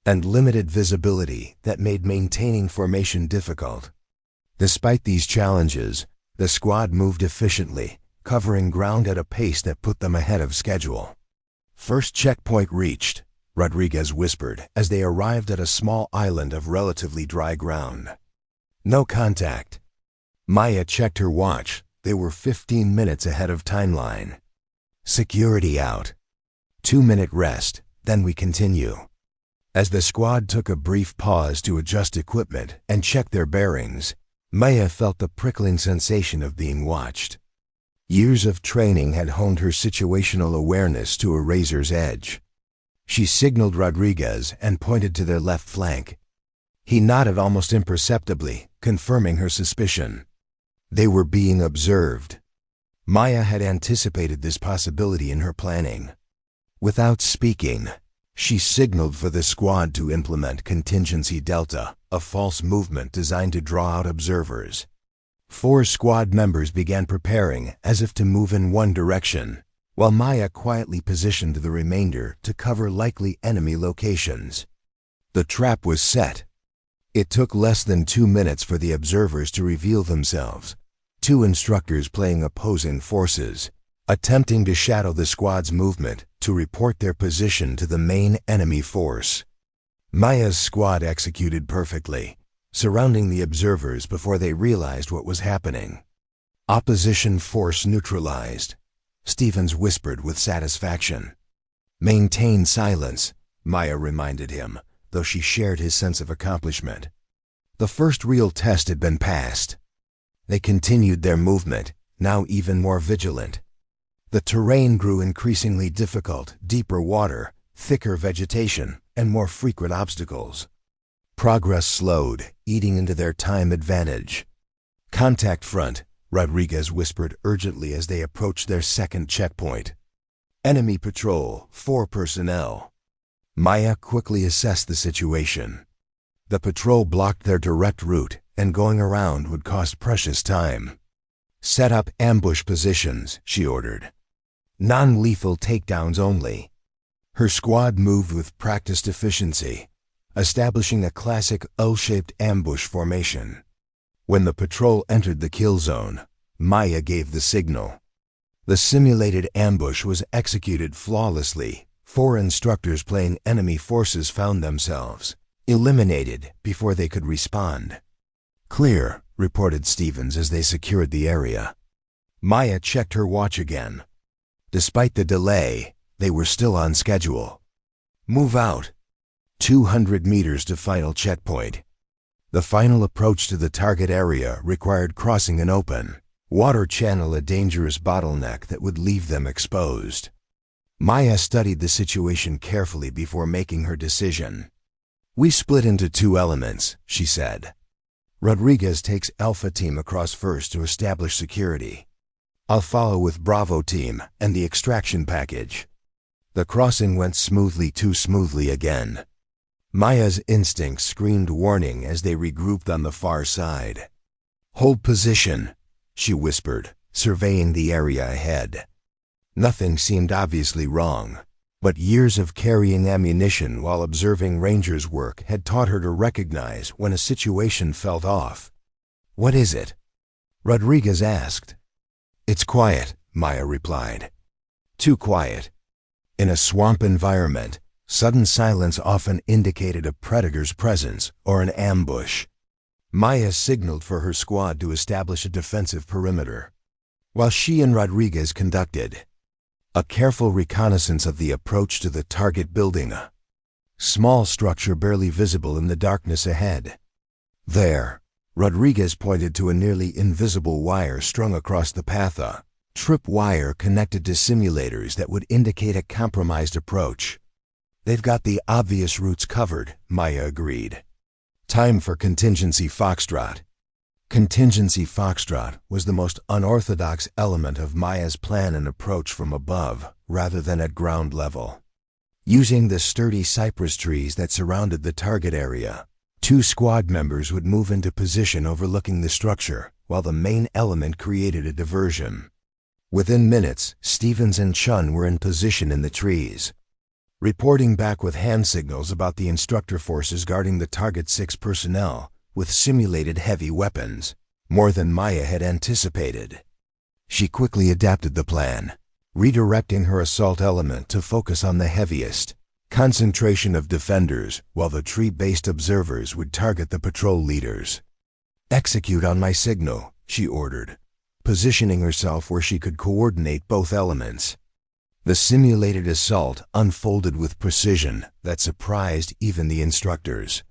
and limited visibility that made maintaining formation difficult. Despite these challenges, the squad moved efficiently, covering ground at a pace that put them ahead of schedule. "First checkpoint reached," Rodriguez whispered as they arrived at a small island of relatively dry ground. "No contact." Maya checked her watch. They were 15 minutes ahead of timeline. "Security out. 2-minute rest, then we continue." As the squad took a brief pause to adjust equipment and check their bearings, Maya felt the prickling sensation of being watched. Years of training had honed her situational awareness to a razor's edge. She signaled Rodriguez and pointed to their left flank. He nodded almost imperceptibly, confirming her suspicion. They were being observed. Maya had anticipated this possibility in her planning. Without speaking, she signaled for the squad to implement Contingency Delta, a false movement designed to draw out observers. 4 squad members began preparing as if to move in one direction, while Maya quietly positioned the remainder to cover likely enemy locations. The trap was set. It took less than 2 minutes for the observers to reveal themselves. 2 instructors playing opposing forces, attempting to shadow the squad's movement to report their position to the main enemy force. Maya's squad executed perfectly, surrounding the observers before they realized what was happening. "Opposition force neutralized," Stevens whispered with satisfaction. "Maintain silence," Maya reminded him, though she shared his sense of accomplishment. The first real test had been passed. They continued their movement, now even more vigilant. The terrain grew increasingly difficult: deeper water, thicker vegetation, and more frequent obstacles. Progress slowed, eating into their time advantage. "Contact front," Rodriguez whispered urgently as they approached their second checkpoint. "Enemy patrol, 4 personnel." Maya quickly assessed the situation. The patrol blocked their direct route, and going around would cost precious time. "Set up ambush positions," she ordered. "Non-lethal takedowns only." Her squad moved with practiced efficiency, establishing a classic L-shaped ambush formation. When the patrol entered the kill zone, Maya gave the signal. The simulated ambush was executed flawlessly. 4 instructors playing enemy forces found themselves eliminated before they could respond. "Clear," reported Stevens as they secured the area. Maya checked her watch again. Despite the delay, they were still on schedule. "Move out." 200 meters to final checkpoint. The final approach to the target area required crossing an open water channel, a dangerous bottleneck that would leave them exposed. Maya studied the situation carefully before making her decision. "We split into 2 elements," she said. "Rodriguez takes Alpha Team across first to establish security. I'll follow with Bravo Team and the extraction package." The crossing went smoothly, too smoothly again. Maya's instincts screamed warning as they regrouped on the far side. "Hold position," she whispered, surveying the area ahead. Nothing seemed obviously wrong, but years of carrying ammunition while observing Rangers work had taught her to recognize when a situation felt off. "What is it?" Rodriguez asked. "It's quiet," Maya replied. "Too quiet." In a swamp environment, sudden silence often indicated a predator's presence or an ambush. Maya signaled for her squad to establish a defensive perimeter, while she and Rodriguez conducted a careful reconnaissance of the approach to the target building, a small structure barely visible in the darkness ahead. "There," Rodriguez pointed to a nearly invisible wire strung across the path, a trip wire connected to simulators that would indicate a compromised approach. They've got the obvious routes covered, Maya agreed. Time for Contingency Foxtrot. Contingency Foxtrot was the most unorthodox element of Maya's plan and approach from above, rather than at ground level. Using the sturdy cypress trees that surrounded the target area, 2 squad members would move into position overlooking the structure, while the main element created a diversion. Within minutes, Stevens and Chun were in position in the trees, reporting back with hand signals about the instructor forces guarding the target 6 personnel, with simulated heavy weapons, more than Maya had anticipated. She quickly adapted the plan, redirecting her assault element to focus on the heaviest concentration of defenders, while the tree-based observers would target the patrol leaders. "Execute on my signal," she ordered, positioning herself where she could coordinate both elements. The simulated assault unfolded with precision that surprised even the instructors.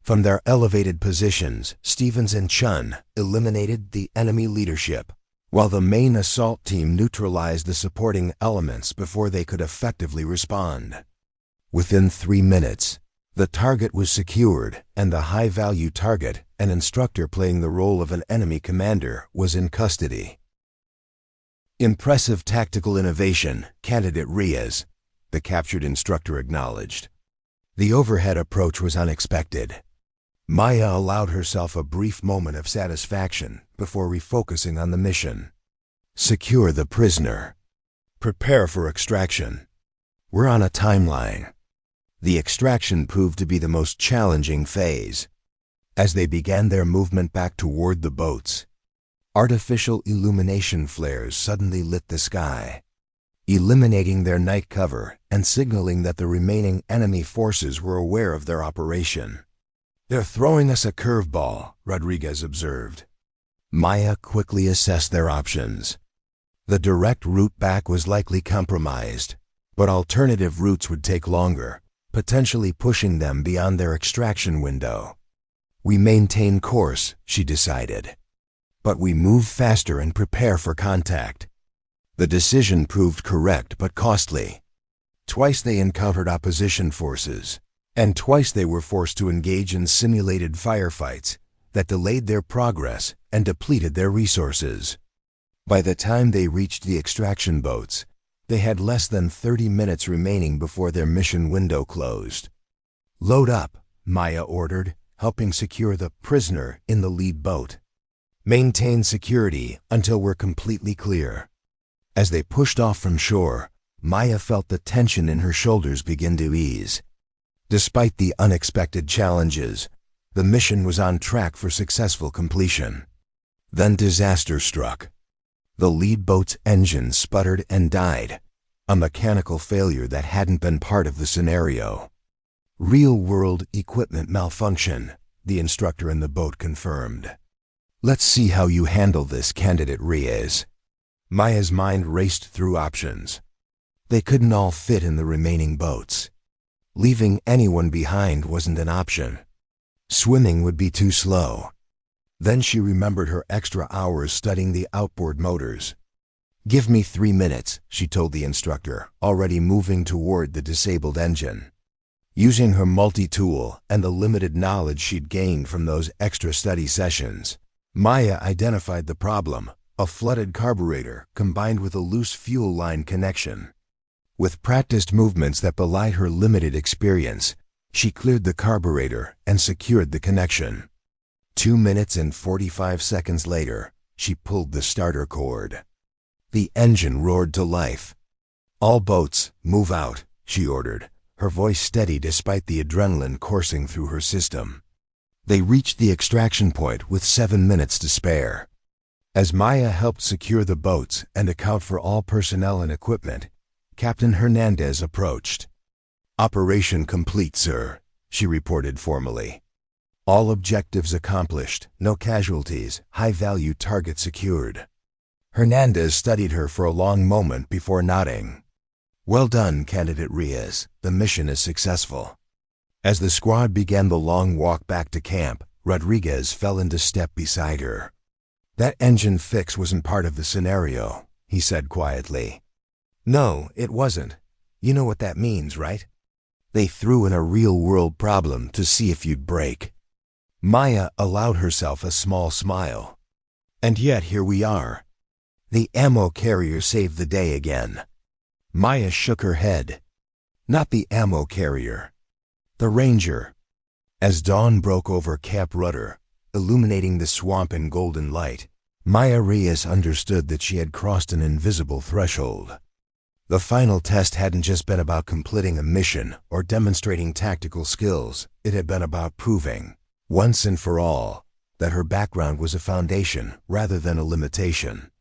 From their elevated positions, Stevens and Chun eliminated the enemy leadership, while the main assault team neutralized the supporting elements before they could effectively respond. Within 3 minutes, the target was secured, and the high-value target, an instructor playing the role of an enemy commander, was in custody. "Impressive tactical innovation, Candidate Reyes," the captured instructor acknowledged. The overhead approach was unexpected. Maya allowed herself a brief moment of satisfaction before refocusing on the mission. "Secure the prisoner. Prepare for extraction." We're on a timeline. The extraction proved to be the most challenging phase. As they began their movement back toward the boats, artificial illumination flares suddenly lit the sky, eliminating their night cover and signaling that the remaining enemy forces were aware of their operation. "They're throwing us a curveball," Rodriguez observed. Maya quickly assessed their options. The direct route back was likely compromised, but alternative routes would take longer, potentially pushing them beyond their extraction window. "We maintain course," she decided, "but we move faster and prepare for contact." The decision proved correct but costly. Twice they encountered opposition forces, and twice they were forced to engage in simulated firefights that delayed their progress and depleted their resources. By the time they reached the extraction boats, they had less than 30 minutes remaining before their mission window closed. "Load up," Maya ordered, helping secure the prisoner in the lead boat. "Maintain security until we're completely clear." As they pushed off from shore, Maya felt the tension in her shoulders begin to ease. Despite the unexpected challenges, the mission was on track for successful completion. Then disaster struck. The lead boat's engine sputtered and died, a mechanical failure that hadn't been part of the scenario. "Real-world equipment malfunction," the instructor in the boat confirmed. "Let's see how you handle this, Candidate Reyes." Maya's mind raced through options. They couldn't all fit in the remaining boats. Leaving anyone behind wasn't an option. Swimming would be too slow. Then she remembered her extra hours studying the outboard motors. "Give me 3 minutes," she told the instructor, already moving toward the disabled engine. Using her multi-tool and the limited knowledge she'd gained from those extra study sessions, Maya identified the problem: a flooded carburetor combined with a loose fuel line connection. With practiced movements that belied her limited experience, she cleared the carburetor and secured the connection. 2 minutes and 45 seconds later, she pulled the starter cord. The engine roared to life. "All boats, move out," she ordered, her voice steady despite the adrenaline coursing through her system. They reached the extraction point with 7 minutes to spare. As Maya helped secure the boats and account for all personnel and equipment, Captain Hernandez approached. "Operation complete, sir," she reported formally. "All objectives accomplished, no casualties, high-value target secured." Hernandez studied her for a long moment before nodding. "Well done, Candidate Reyes. The mission is successful." As the squad began the long walk back to camp, Rodriguez fell into step beside her. "That engine fix wasn't part of the scenario," he said quietly. "No, it wasn't. You know what that means, right?" They threw in a real-world problem to see if you'd break. Maya allowed herself a small smile. And yet here we are. The ammo carrier saved the day again. Maya shook her head. Not the ammo carrier. The Ranger. As dawn broke over Cap Rudder, illuminating the swamp in golden light, Maya Reyes understood that she had crossed an invisible threshold. The final test hadn't just been about completing a mission or demonstrating tactical skills. It had been about proving, once and for all, that her background was a foundation rather than a limitation.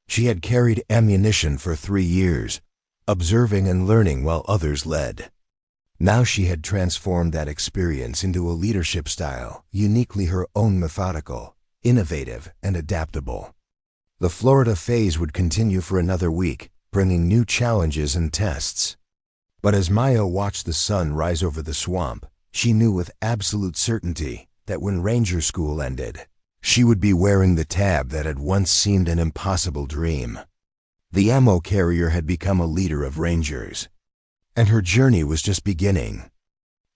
She had carried ammunition for 3 years, observing and learning while others led. Now she had transformed that experience into a leadership style uniquely her own, methodical, innovative, and adaptable. The Florida phase would continue for another week, bringing new challenges and tests. But as Maya watched the sun rise over the swamp, she knew with absolute certainty that when Ranger School ended, she would be wearing the tab that had once seemed an impossible dream. The ammo carrier had become a leader of Rangers, and her journey was just beginning.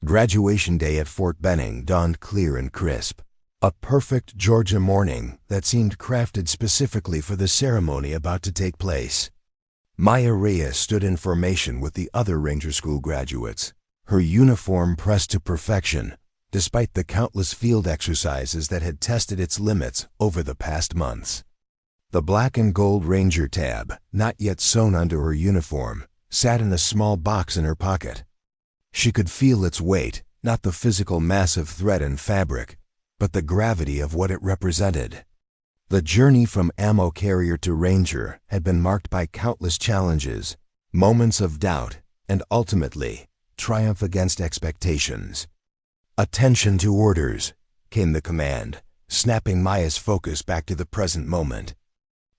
Graduation day at Fort Benning dawned clear and crisp, a perfect Georgia morning that seemed crafted specifically for the ceremony about to take place. Maya Reyes stood in formation with the other Ranger School graduates, her uniform pressed to perfection, despite the countless field exercises that had tested its limits over the past months. The black and gold Ranger tab, not yet sewn onto her uniform, sat in a small box in her pocket. She could feel its weight, not the physical mass of thread and fabric, but the gravity of what it represented. The journey from ammo carrier to Ranger had been marked by countless challenges, moments of doubt, and ultimately, triumph against expectations. "Attention to orders," came the command, snapping Maya's focus back to the present moment.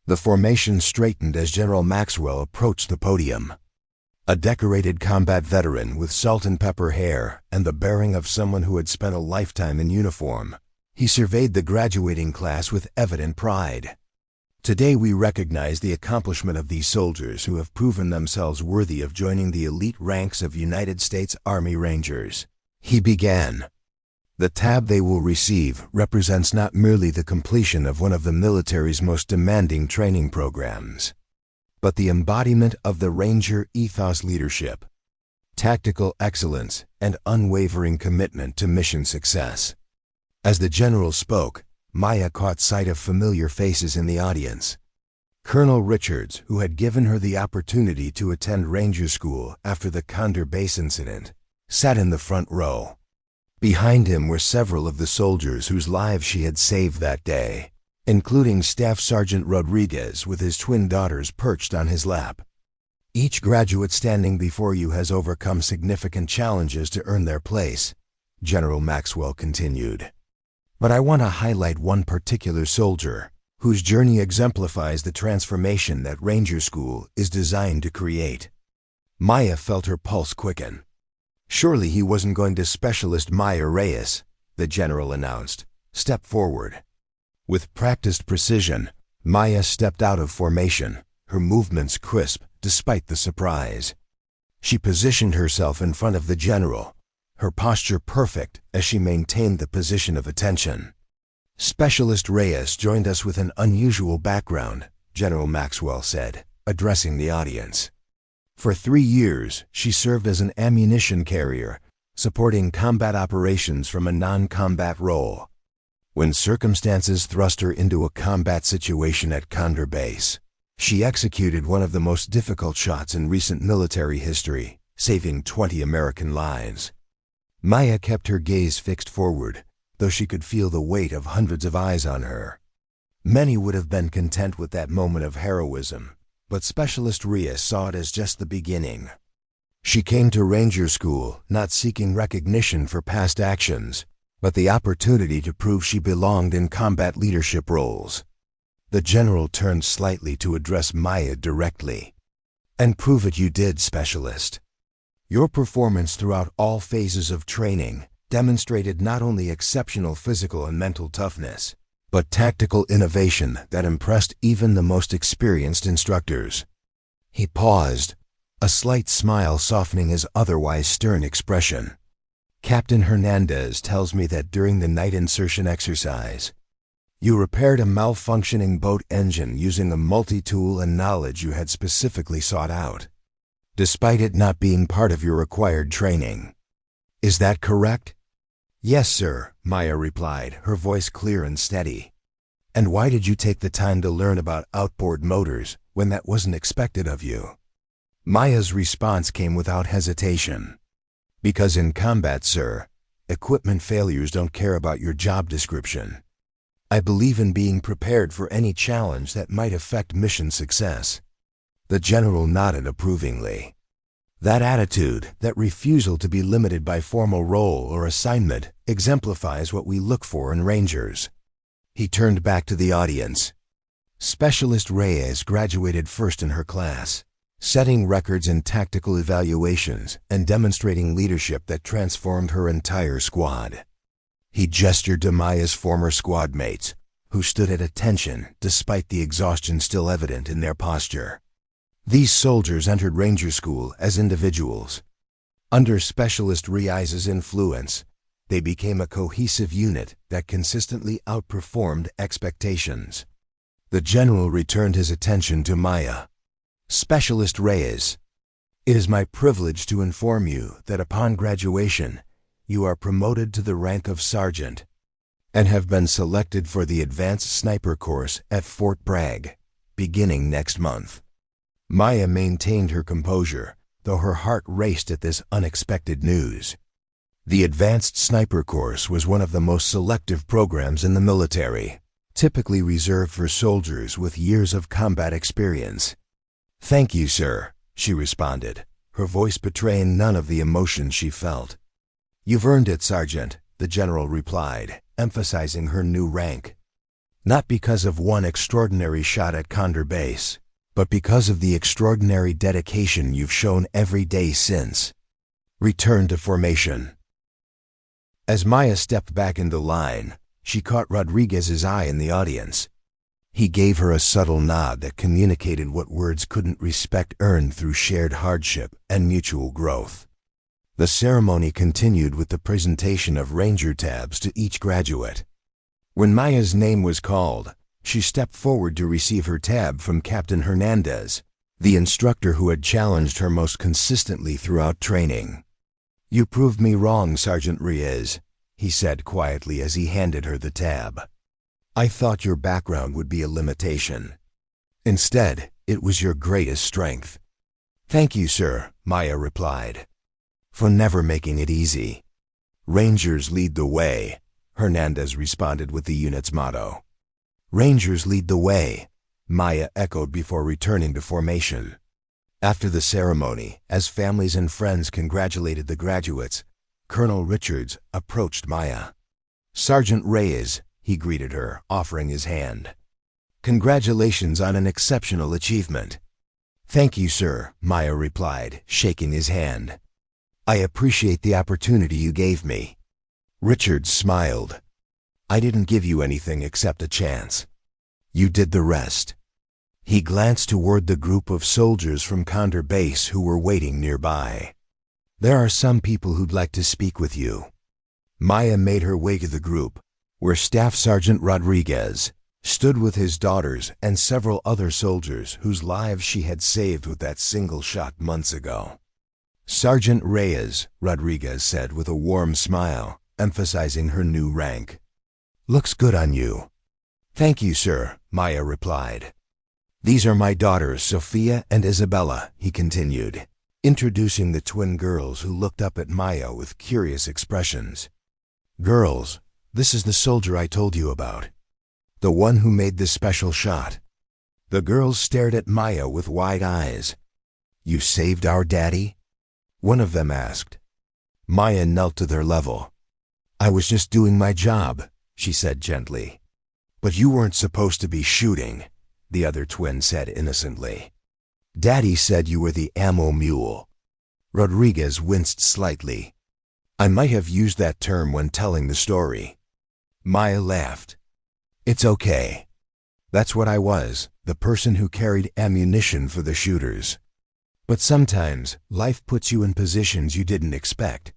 The formation straightened as General Maxwell approached the podium. A decorated combat veteran with salt and pepper hair and the bearing of someone who had spent a lifetime in uniform, he surveyed the graduating class with evident pride. "Today we recognize the accomplishment of these soldiers who have proven themselves worthy of joining the elite ranks of United States Army Rangers," he began. "The tab they will receive represents not merely the completion of one of the military's most demanding training programs, but the embodiment of the Ranger ethos: leadership, tactical excellence, and unwavering commitment to mission success." As the general spoke, Maya caught sight of familiar faces in the audience. Colonel Richards, who had given her the opportunity to attend Ranger School after the Condor Base incident, sat in the front row. Behind him were several of the soldiers whose lives she had saved that day, including Staff Sergeant Rodriguez with his twin daughters perched on his lap. "Each graduate standing before you has overcome significant challenges to earn their place," General Maxwell continued. "But I want to highlight one particular soldier, whose journey exemplifies the transformation that Ranger School is designed to create." Maya felt her pulse quicken. Surely he wasn't going to Specialist Maya Reyes, the general announced. "Step forward." With practiced precision, Maya stepped out of formation, her movements crisp despite the surprise. She positioned herself in front of the general, her posture perfect as she maintained the position of attention. "Specialist Reyes joined us with an unusual background," General Maxwell said, addressing the audience. "For 3 years, she served as an ammunition carrier, supporting combat operations from a non-combat role. When circumstances thrust her into a combat situation at Condor Base, she executed one of the most difficult shots in recent military history, saving 20 American lives." Maya kept her gaze fixed forward, though she could feel the weight of hundreds of eyes on her. Many would have been content with that moment of heroism, but Specialist Reyes saw it as just the beginning. She came to Ranger School not seeking recognition for past actions, but the opportunity to prove she belonged in combat leadership roles. The general turned slightly to address Maya directly. "And prove it you did, Specialist. Your performance throughout all phases of training demonstrated not only exceptional physical and mental toughness, but tactical innovation that impressed even the most experienced instructors." He paused, a slight smile softening his otherwise stern expression. "Captain Hernandez tells me that during the night insertion exercise, you repaired a malfunctioning boat engine using a multi-tool and knowledge you had specifically sought out, despite it not being part of your required training. Is that correct?" "Yes, sir," Maya replied, her voice clear and steady. "And why did you take the time to learn about outboard motors when that wasn't expected of you?" Maya's response came without hesitation. "Because in combat, sir, equipment failures don't care about your job description. I believe in being prepared for any challenge that might affect mission success." The general nodded approvingly. That attitude, that refusal to be limited by formal role or assignment, exemplifies what we look for in Rangers. He turned back to the audience. Specialist Reyes graduated first in her class, setting records in tactical evaluations and demonstrating leadership that transformed her entire squad. He gestured to Maya's former squad mates, who stood at attention despite the exhaustion still evident in their posture. These soldiers entered Ranger School as individuals. Under Specialist Reyes's influence, they became a cohesive unit that consistently outperformed expectations. The general returned his attention to Maya. "Specialist Reyes, it is my privilege to inform you that upon graduation, you are promoted to the rank of sergeant and have been selected for the Advanced Sniper course at Fort Bragg, beginning next month." Maya maintained her composure, though her heart raced at this unexpected news. The Advanced Sniper course was one of the most selective programs in the military, typically reserved for soldiers with years of combat experience. "Thank you, sir," she responded, her voice betraying none of the emotion she felt. "You've earned it, Sergeant," the general replied, emphasizing her new rank. "Not because of one extraordinary shot at Condor Base, but because of the extraordinary dedication you've shown every day since. Return to formation." As Maya stepped back into line, she caught Rodriguez's eye in the audience. He gave her a subtle nod that communicated what words couldn't: respect earned through shared hardship and mutual growth. The ceremony continued with the presentation of Ranger tabs to each graduate. When Maya's name was called, she stepped forward to receive her tab from Captain Hernandez, the instructor who had challenged her most consistently throughout training. "You proved me wrong, Sergeant Reyes," he said quietly as he handed her the tab. "I thought your background would be a limitation. Instead, it was your greatest strength." "Thank you, sir," Maya replied, "for never making it easy." "Rangers lead the way," Hernandez responded with the unit's motto. "Rangers lead the way," Maya echoed before returning to formation. After the ceremony, as families and friends congratulated the graduates, Colonel Richards approached Maya. "Sergeant Reyes," he greeted her, offering his hand. "Congratulations on an exceptional achievement." "Thank you, sir," Maya replied, shaking his hand. "I appreciate the opportunity you gave me." Richards smiled. "I didn't give you anything except a chance. You did the rest." He glanced toward the group of soldiers from Condor Base who were waiting nearby. "There are some people who'd like to speak with you." Maya made her way to the group, where Staff Sergeant Rodriguez stood with his daughters and several other soldiers whose lives she had saved with that single shot months ago. "Sergeant Reyes," Rodriguez said with a warm smile, emphasizing her new rank. "Looks good on you." "Thank you, sir," Maya replied. "These are my daughters, Sophia and Isabella," he continued, introducing the twin girls who looked up at Maya with curious expressions. "Girls, this is the soldier I told you about. The one who made this special shot." The girls stared at Maya with wide eyes. "You saved our daddy?" one of them asked. Maya knelt to their level. "I was just doing my job," she said gently. "But you weren't supposed to be shooting," the other twin said innocently. "Daddy said you were the ammo mule." Rodriguez winced slightly. "I might have used that term when telling the story." Maya laughed. "It's okay. That's what I was, the person who carried ammunition for the shooters." But sometimes, life puts you in positions you didn't expect.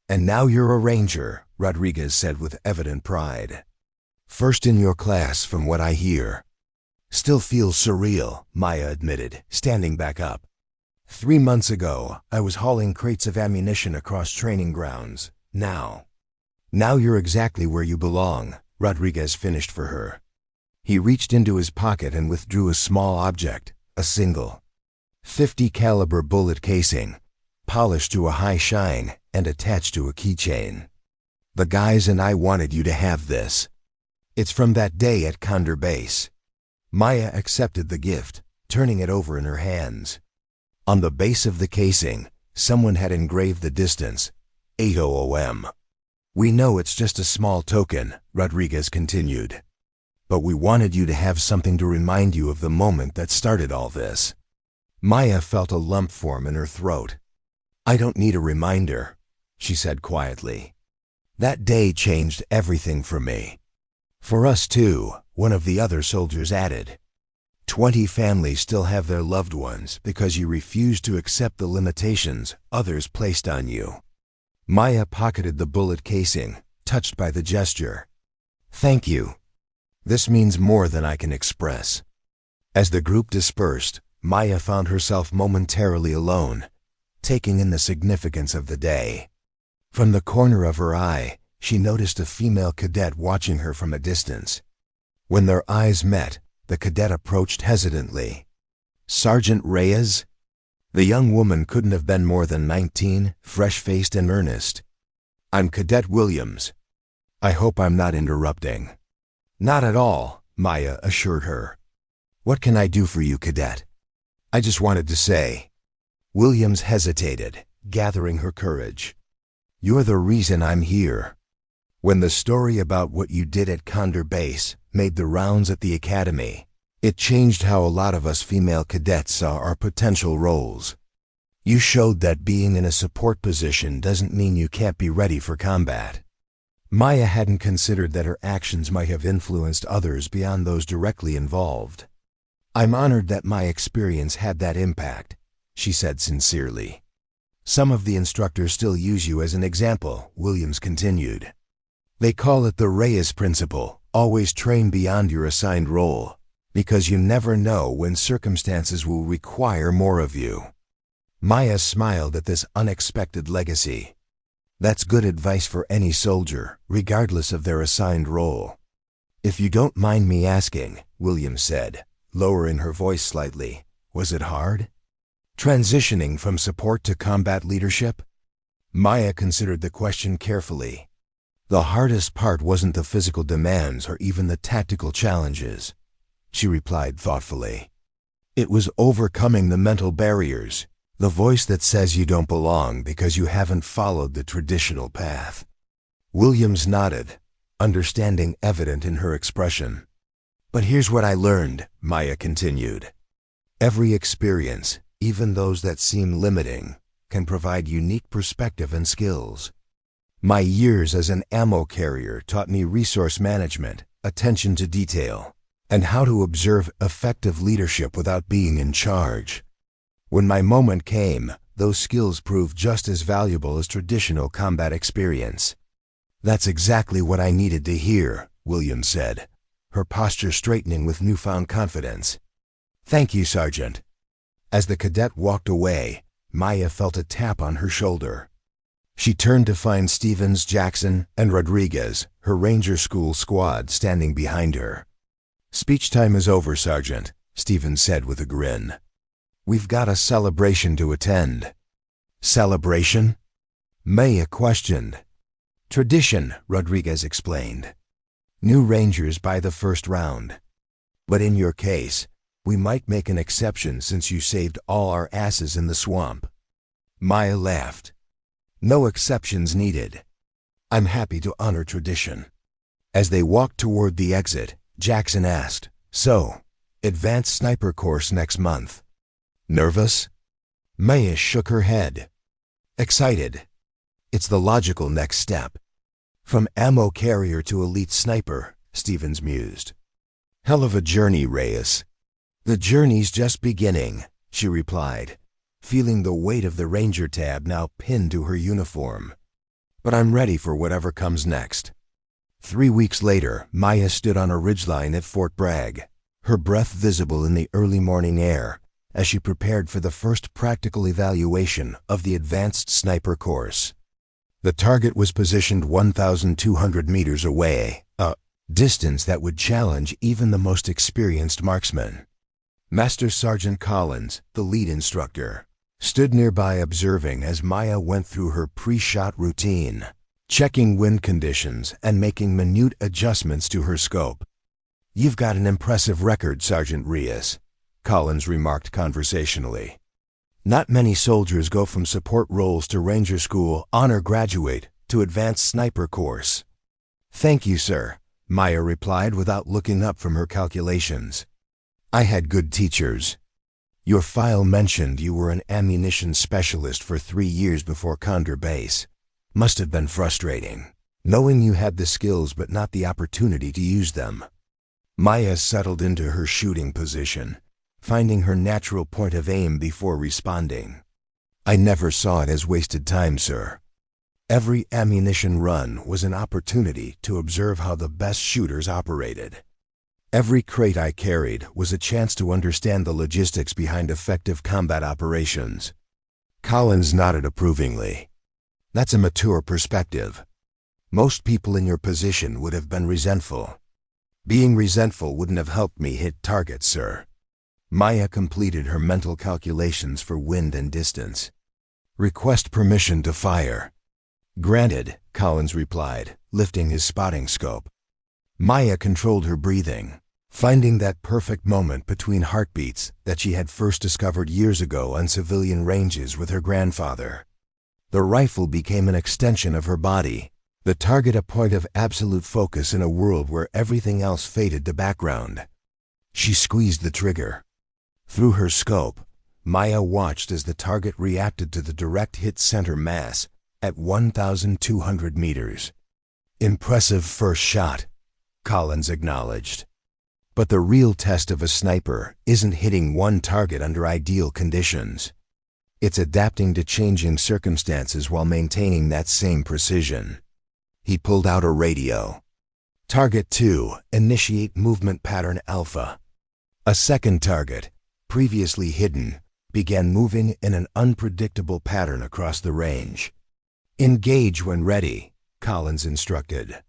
And now you're a ranger, Rodriguez said with evident pride. First in your class from what I hear. Still feels surreal, Maya admitted, standing back up. 3 months ago, I was hauling crates of ammunition across training grounds. Now you're exactly where you belong, Rodriguez finished for her. He reached into his pocket and withdrew a small object, a single .50 caliber bullet casing, polished to a high shine and attached to a keychain. The guys and I wanted you to have this. It's from that day at Condor Base. Maya accepted the gift, turning it over in her hands. On the base of the casing, someone had engraved the distance, 800 We know it's just a small token, Rodriguez continued. But we wanted you to have something to remind you of the moment that started all this. Maya felt a lump form in her throat. I don't need a reminder, she said quietly. That day changed everything for me. For us too, one of the other soldiers added. 20 families still have their loved ones because you refused to accept the limitations others placed on you. Maya pocketed the bullet casing, touched by the gesture. Thank you. This means more than I can express. As the group dispersed, Maya found herself momentarily alone, taking in the significance of the day. From the corner of her eye, she noticed a female cadet watching her from a distance. When their eyes met, the cadet approached hesitantly. Sergeant Reyes? The young woman couldn't have been more than 19, fresh-faced and earnest. I'm Cadet Williams. I hope I'm not interrupting. Not at all, Maya assured her. What can I do for you, Cadet? I just wanted to say. Williams hesitated, gathering her courage. You're the reason I'm here. When the story about what you did at Condor Base made the rounds at the academy, it changed how a lot of us female cadets saw our potential roles. You showed that being in a support position doesn't mean you can't be ready for combat. Maya hadn't considered that her actions might have influenced others beyond those directly involved. I'm honored that my experience had that impact, she said sincerely. Some of the instructors still use you as an example, Williams continued. They call it the Reyes principle, always train beyond your assigned role, because you never know when circumstances will require more of you. Maya smiled at this unexpected legacy. That's good advice for any soldier, regardless of their assigned role. If you don't mind me asking, Williams said, lowering her voice slightly, was it hard? Transitioning from support to combat leadership? Maya considered the question carefully. The hardest part wasn't the physical demands or even the tactical challenges, she replied thoughtfully. It was overcoming the mental barriers, the voice that says you don't belong because you haven't followed the traditional path. Williams nodded, understanding evident in her expression. But here's what I learned, Maya continued. Every experience, even those that seem limiting, can provide unique perspective and skills. My years as an ammo carrier taught me resource management, attention to detail, and how to observe effective leadership without being in charge. When my moment came, those skills proved just as valuable as traditional combat experience. That's exactly what I needed to hear, Williams said, her posture straightening with newfound confidence. Thank you, Sergeant. As the cadet walked away, Maya felt a tap on her shoulder. She turned to find Stevens, Jackson, and Rodriguez, her Ranger School squad, standing behind her. Speech time is over, Sergeant, Stevens said with a grin. We've got a celebration to attend. Celebration? Maya questioned. Tradition, Rodriguez explained. New Rangers by the first round. But in your case, we might make an exception since you saved all our asses in the swamp. Maya laughed. No exceptions needed. I'm happy to honor tradition. As they walked toward the exit, Jackson asked, So, advanced sniper course next month. Nervous? Maya shook her head. Excited. It's the logical next step. From ammo carrier to elite sniper, Stevens mused. Hell of a journey, Reyes. The journey's just beginning, she replied, feeling the weight of the Ranger tab now pinned to her uniform. But I'm ready for whatever comes next. 3 weeks later, Maya stood on a ridgeline at Fort Bragg, her breath visible in the early morning air, as she prepared for the first practical evaluation of the Advanced Sniper course. The target was positioned 1,200 meters away, a distance that would challenge even the most experienced marksman. Master Sergeant Collins, the lead instructor, stood nearby observing as Maya went through her pre-shot routine, checking wind conditions and making minute adjustments to her scope. "You've got an impressive record, Sergeant Reyes," Collins remarked conversationally. "Not many soldiers go from support roles to Ranger School, honor graduate, to Advanced Sniper course." "Thank you, sir," Maya replied without looking up from her calculations. "I had good teachers. Your file mentioned you were an ammunition specialist for 3 years before Condor Base. Must have been frustrating, knowing you had the skills but not the opportunity to use them." Maya settled into her shooting position, finding her natural point of aim before responding. "I never saw it as wasted time, sir. Every ammunition run was an opportunity to observe how the best shooters operated. Every crate I carried was a chance to understand the logistics behind effective combat operations." Collins nodded approvingly. "That's a mature perspective. Most people in your position would have been resentful. Being resentful wouldn't have helped me hit targets, sir." Maya completed her mental calculations for wind and distance. "Request permission to fire." "Granted," Collins replied, lifting his spotting scope. Maya controlled her breathing, finding that perfect moment between heartbeats that she had first discovered years ago on civilian ranges with her grandfather. The rifle became an extension of her body, the target a point of absolute focus in a world where everything else faded to background. She squeezed the trigger. Through her scope, Maya watched as the target reacted to the direct hit center mass at 1,200 meters. "Impressive first shot," Collins acknowledged. "But the real test of a sniper isn't hitting one target under ideal conditions. It's adapting to changing circumstances while maintaining that same precision." He pulled out a radio. "Target 2, initiate movement pattern Alpha." A second target, previously hidden, began moving in an unpredictable pattern across the range. "Engage when ready," Collins instructed.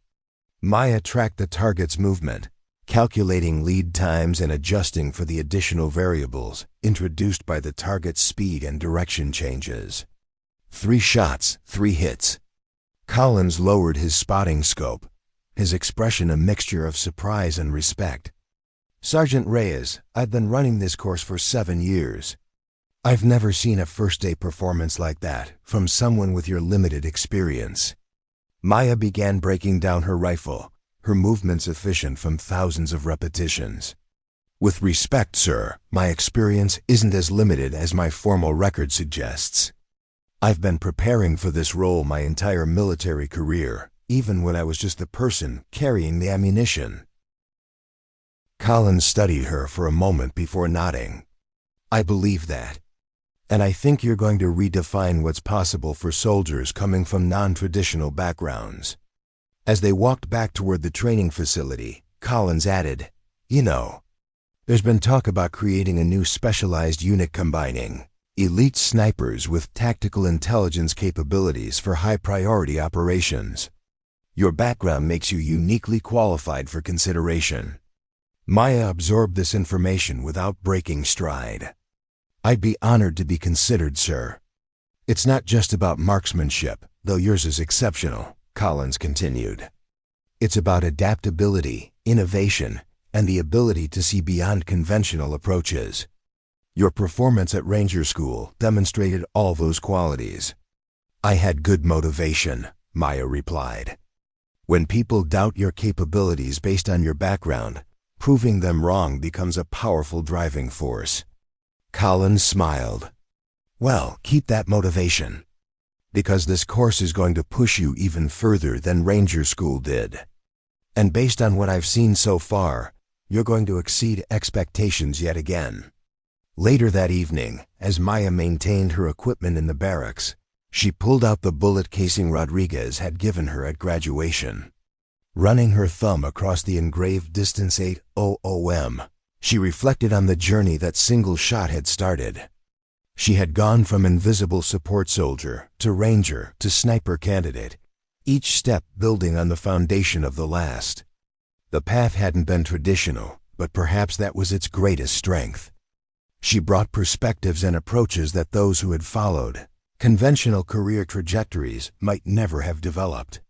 Maya tracked the target's movement, calculating lead times and adjusting for the additional variables introduced by the target's speed and direction changes. 3 shots, 3 hits. Collins lowered his spotting scope, his expression a mixture of surprise and respect. "Sergeant Reyes, I've been running this course for 7 years. I've never seen a first-day performance like that from someone with your limited experience." Maya began breaking down her rifle, her movements efficient from thousands of repetitions. "With respect, sir, my experience isn't as limited as my formal record suggests. I've been preparing for this role my entire military career, even when I was just the person carrying the ammunition." Collins studied her for a moment before nodding. "I believe that. And I think you're going to redefine what's possible for soldiers coming from non-traditional backgrounds." As they walked back toward the training facility, Collins added, "You know, there's been talk about creating a new specialized unit combining elite snipers with tactical intelligence capabilities for high-priority operations. Your background makes you uniquely qualified for consideration." Maya absorbed this information without breaking stride. "I'd be honored to be considered, sir. It's not just about marksmanship, though yours is exceptional," Collins continued. "It's about adaptability, innovation, and the ability to see beyond conventional approaches. Your performance at Ranger School demonstrated all those qualities." "I had good motivation," Maya replied. "When people doubt your capabilities based on your background, proving them wrong becomes a powerful driving force." Collins smiled. "Well, keep that motivation. Because this course is going to push you even further than Ranger School did. And based on what I've seen so far, you're going to exceed expectations yet again." Later that evening, as Maya maintained her equipment in the barracks, she pulled out the bullet casing Rodriguez had given her at graduation. Running her thumb across the engraved distance 800M, she reflected on the journey that single shot had started. She had gone from invisible support soldier to ranger to sniper candidate, each step building on the foundation of the last. The path hadn't been traditional, but perhaps that was its greatest strength. She brought perspectives and approaches that those who had followed conventional career trajectories might never have developed.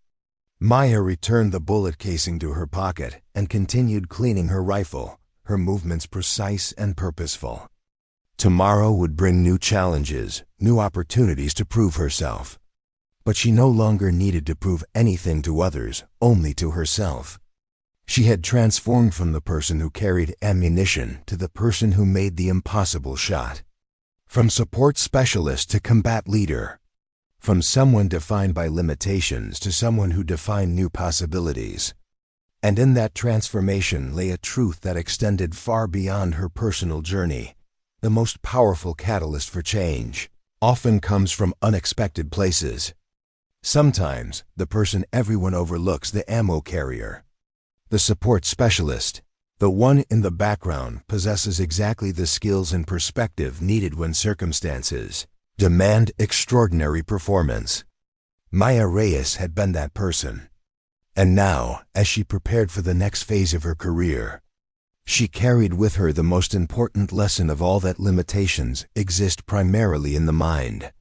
Maya returned the bullet casing to her pocket and continued cleaning her rifle, her movements precise and purposeful. Tomorrow would bring new challenges, new opportunities to prove herself. But she no longer needed to prove anything to others, only to herself. She had transformed from the person who carried ammunition to the person who made the impossible shot. From support specialist to combat leader. From someone defined by limitations to someone who defined new possibilities. And in that transformation lay a truth that extended far beyond her personal journey. The most powerful catalyst for change often comes from unexpected places. Sometimes, the person everyone overlooks, the ammo carrier. The support specialist, the one in the background, possesses exactly the skills and perspective needed when circumstances demand extraordinary performance. Maya Reyes had been that person. And now, as she prepared for the next phase of her career, she carried with her the most important lesson of all, that limitations exist primarily in the mind.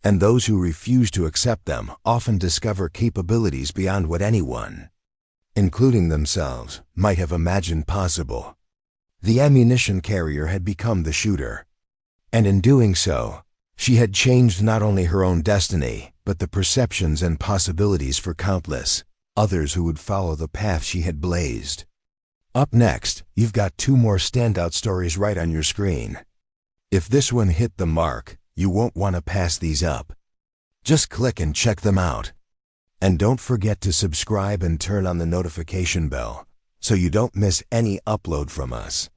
And those who refuse to accept them often discover capabilities beyond what anyone, including themselves, might have imagined possible. The ammunition carrier had become the shooter. And in doing so, she had changed not only her own destiny, but the perceptions and possibilities for countless others who would follow the path she had blazed. Up next, you've got two more standout stories right on your screen. If this one hit the mark, you won't want to pass these up. Just click and check them out. And don't forget to subscribe and turn on the notification bell so you don't miss any upload from us.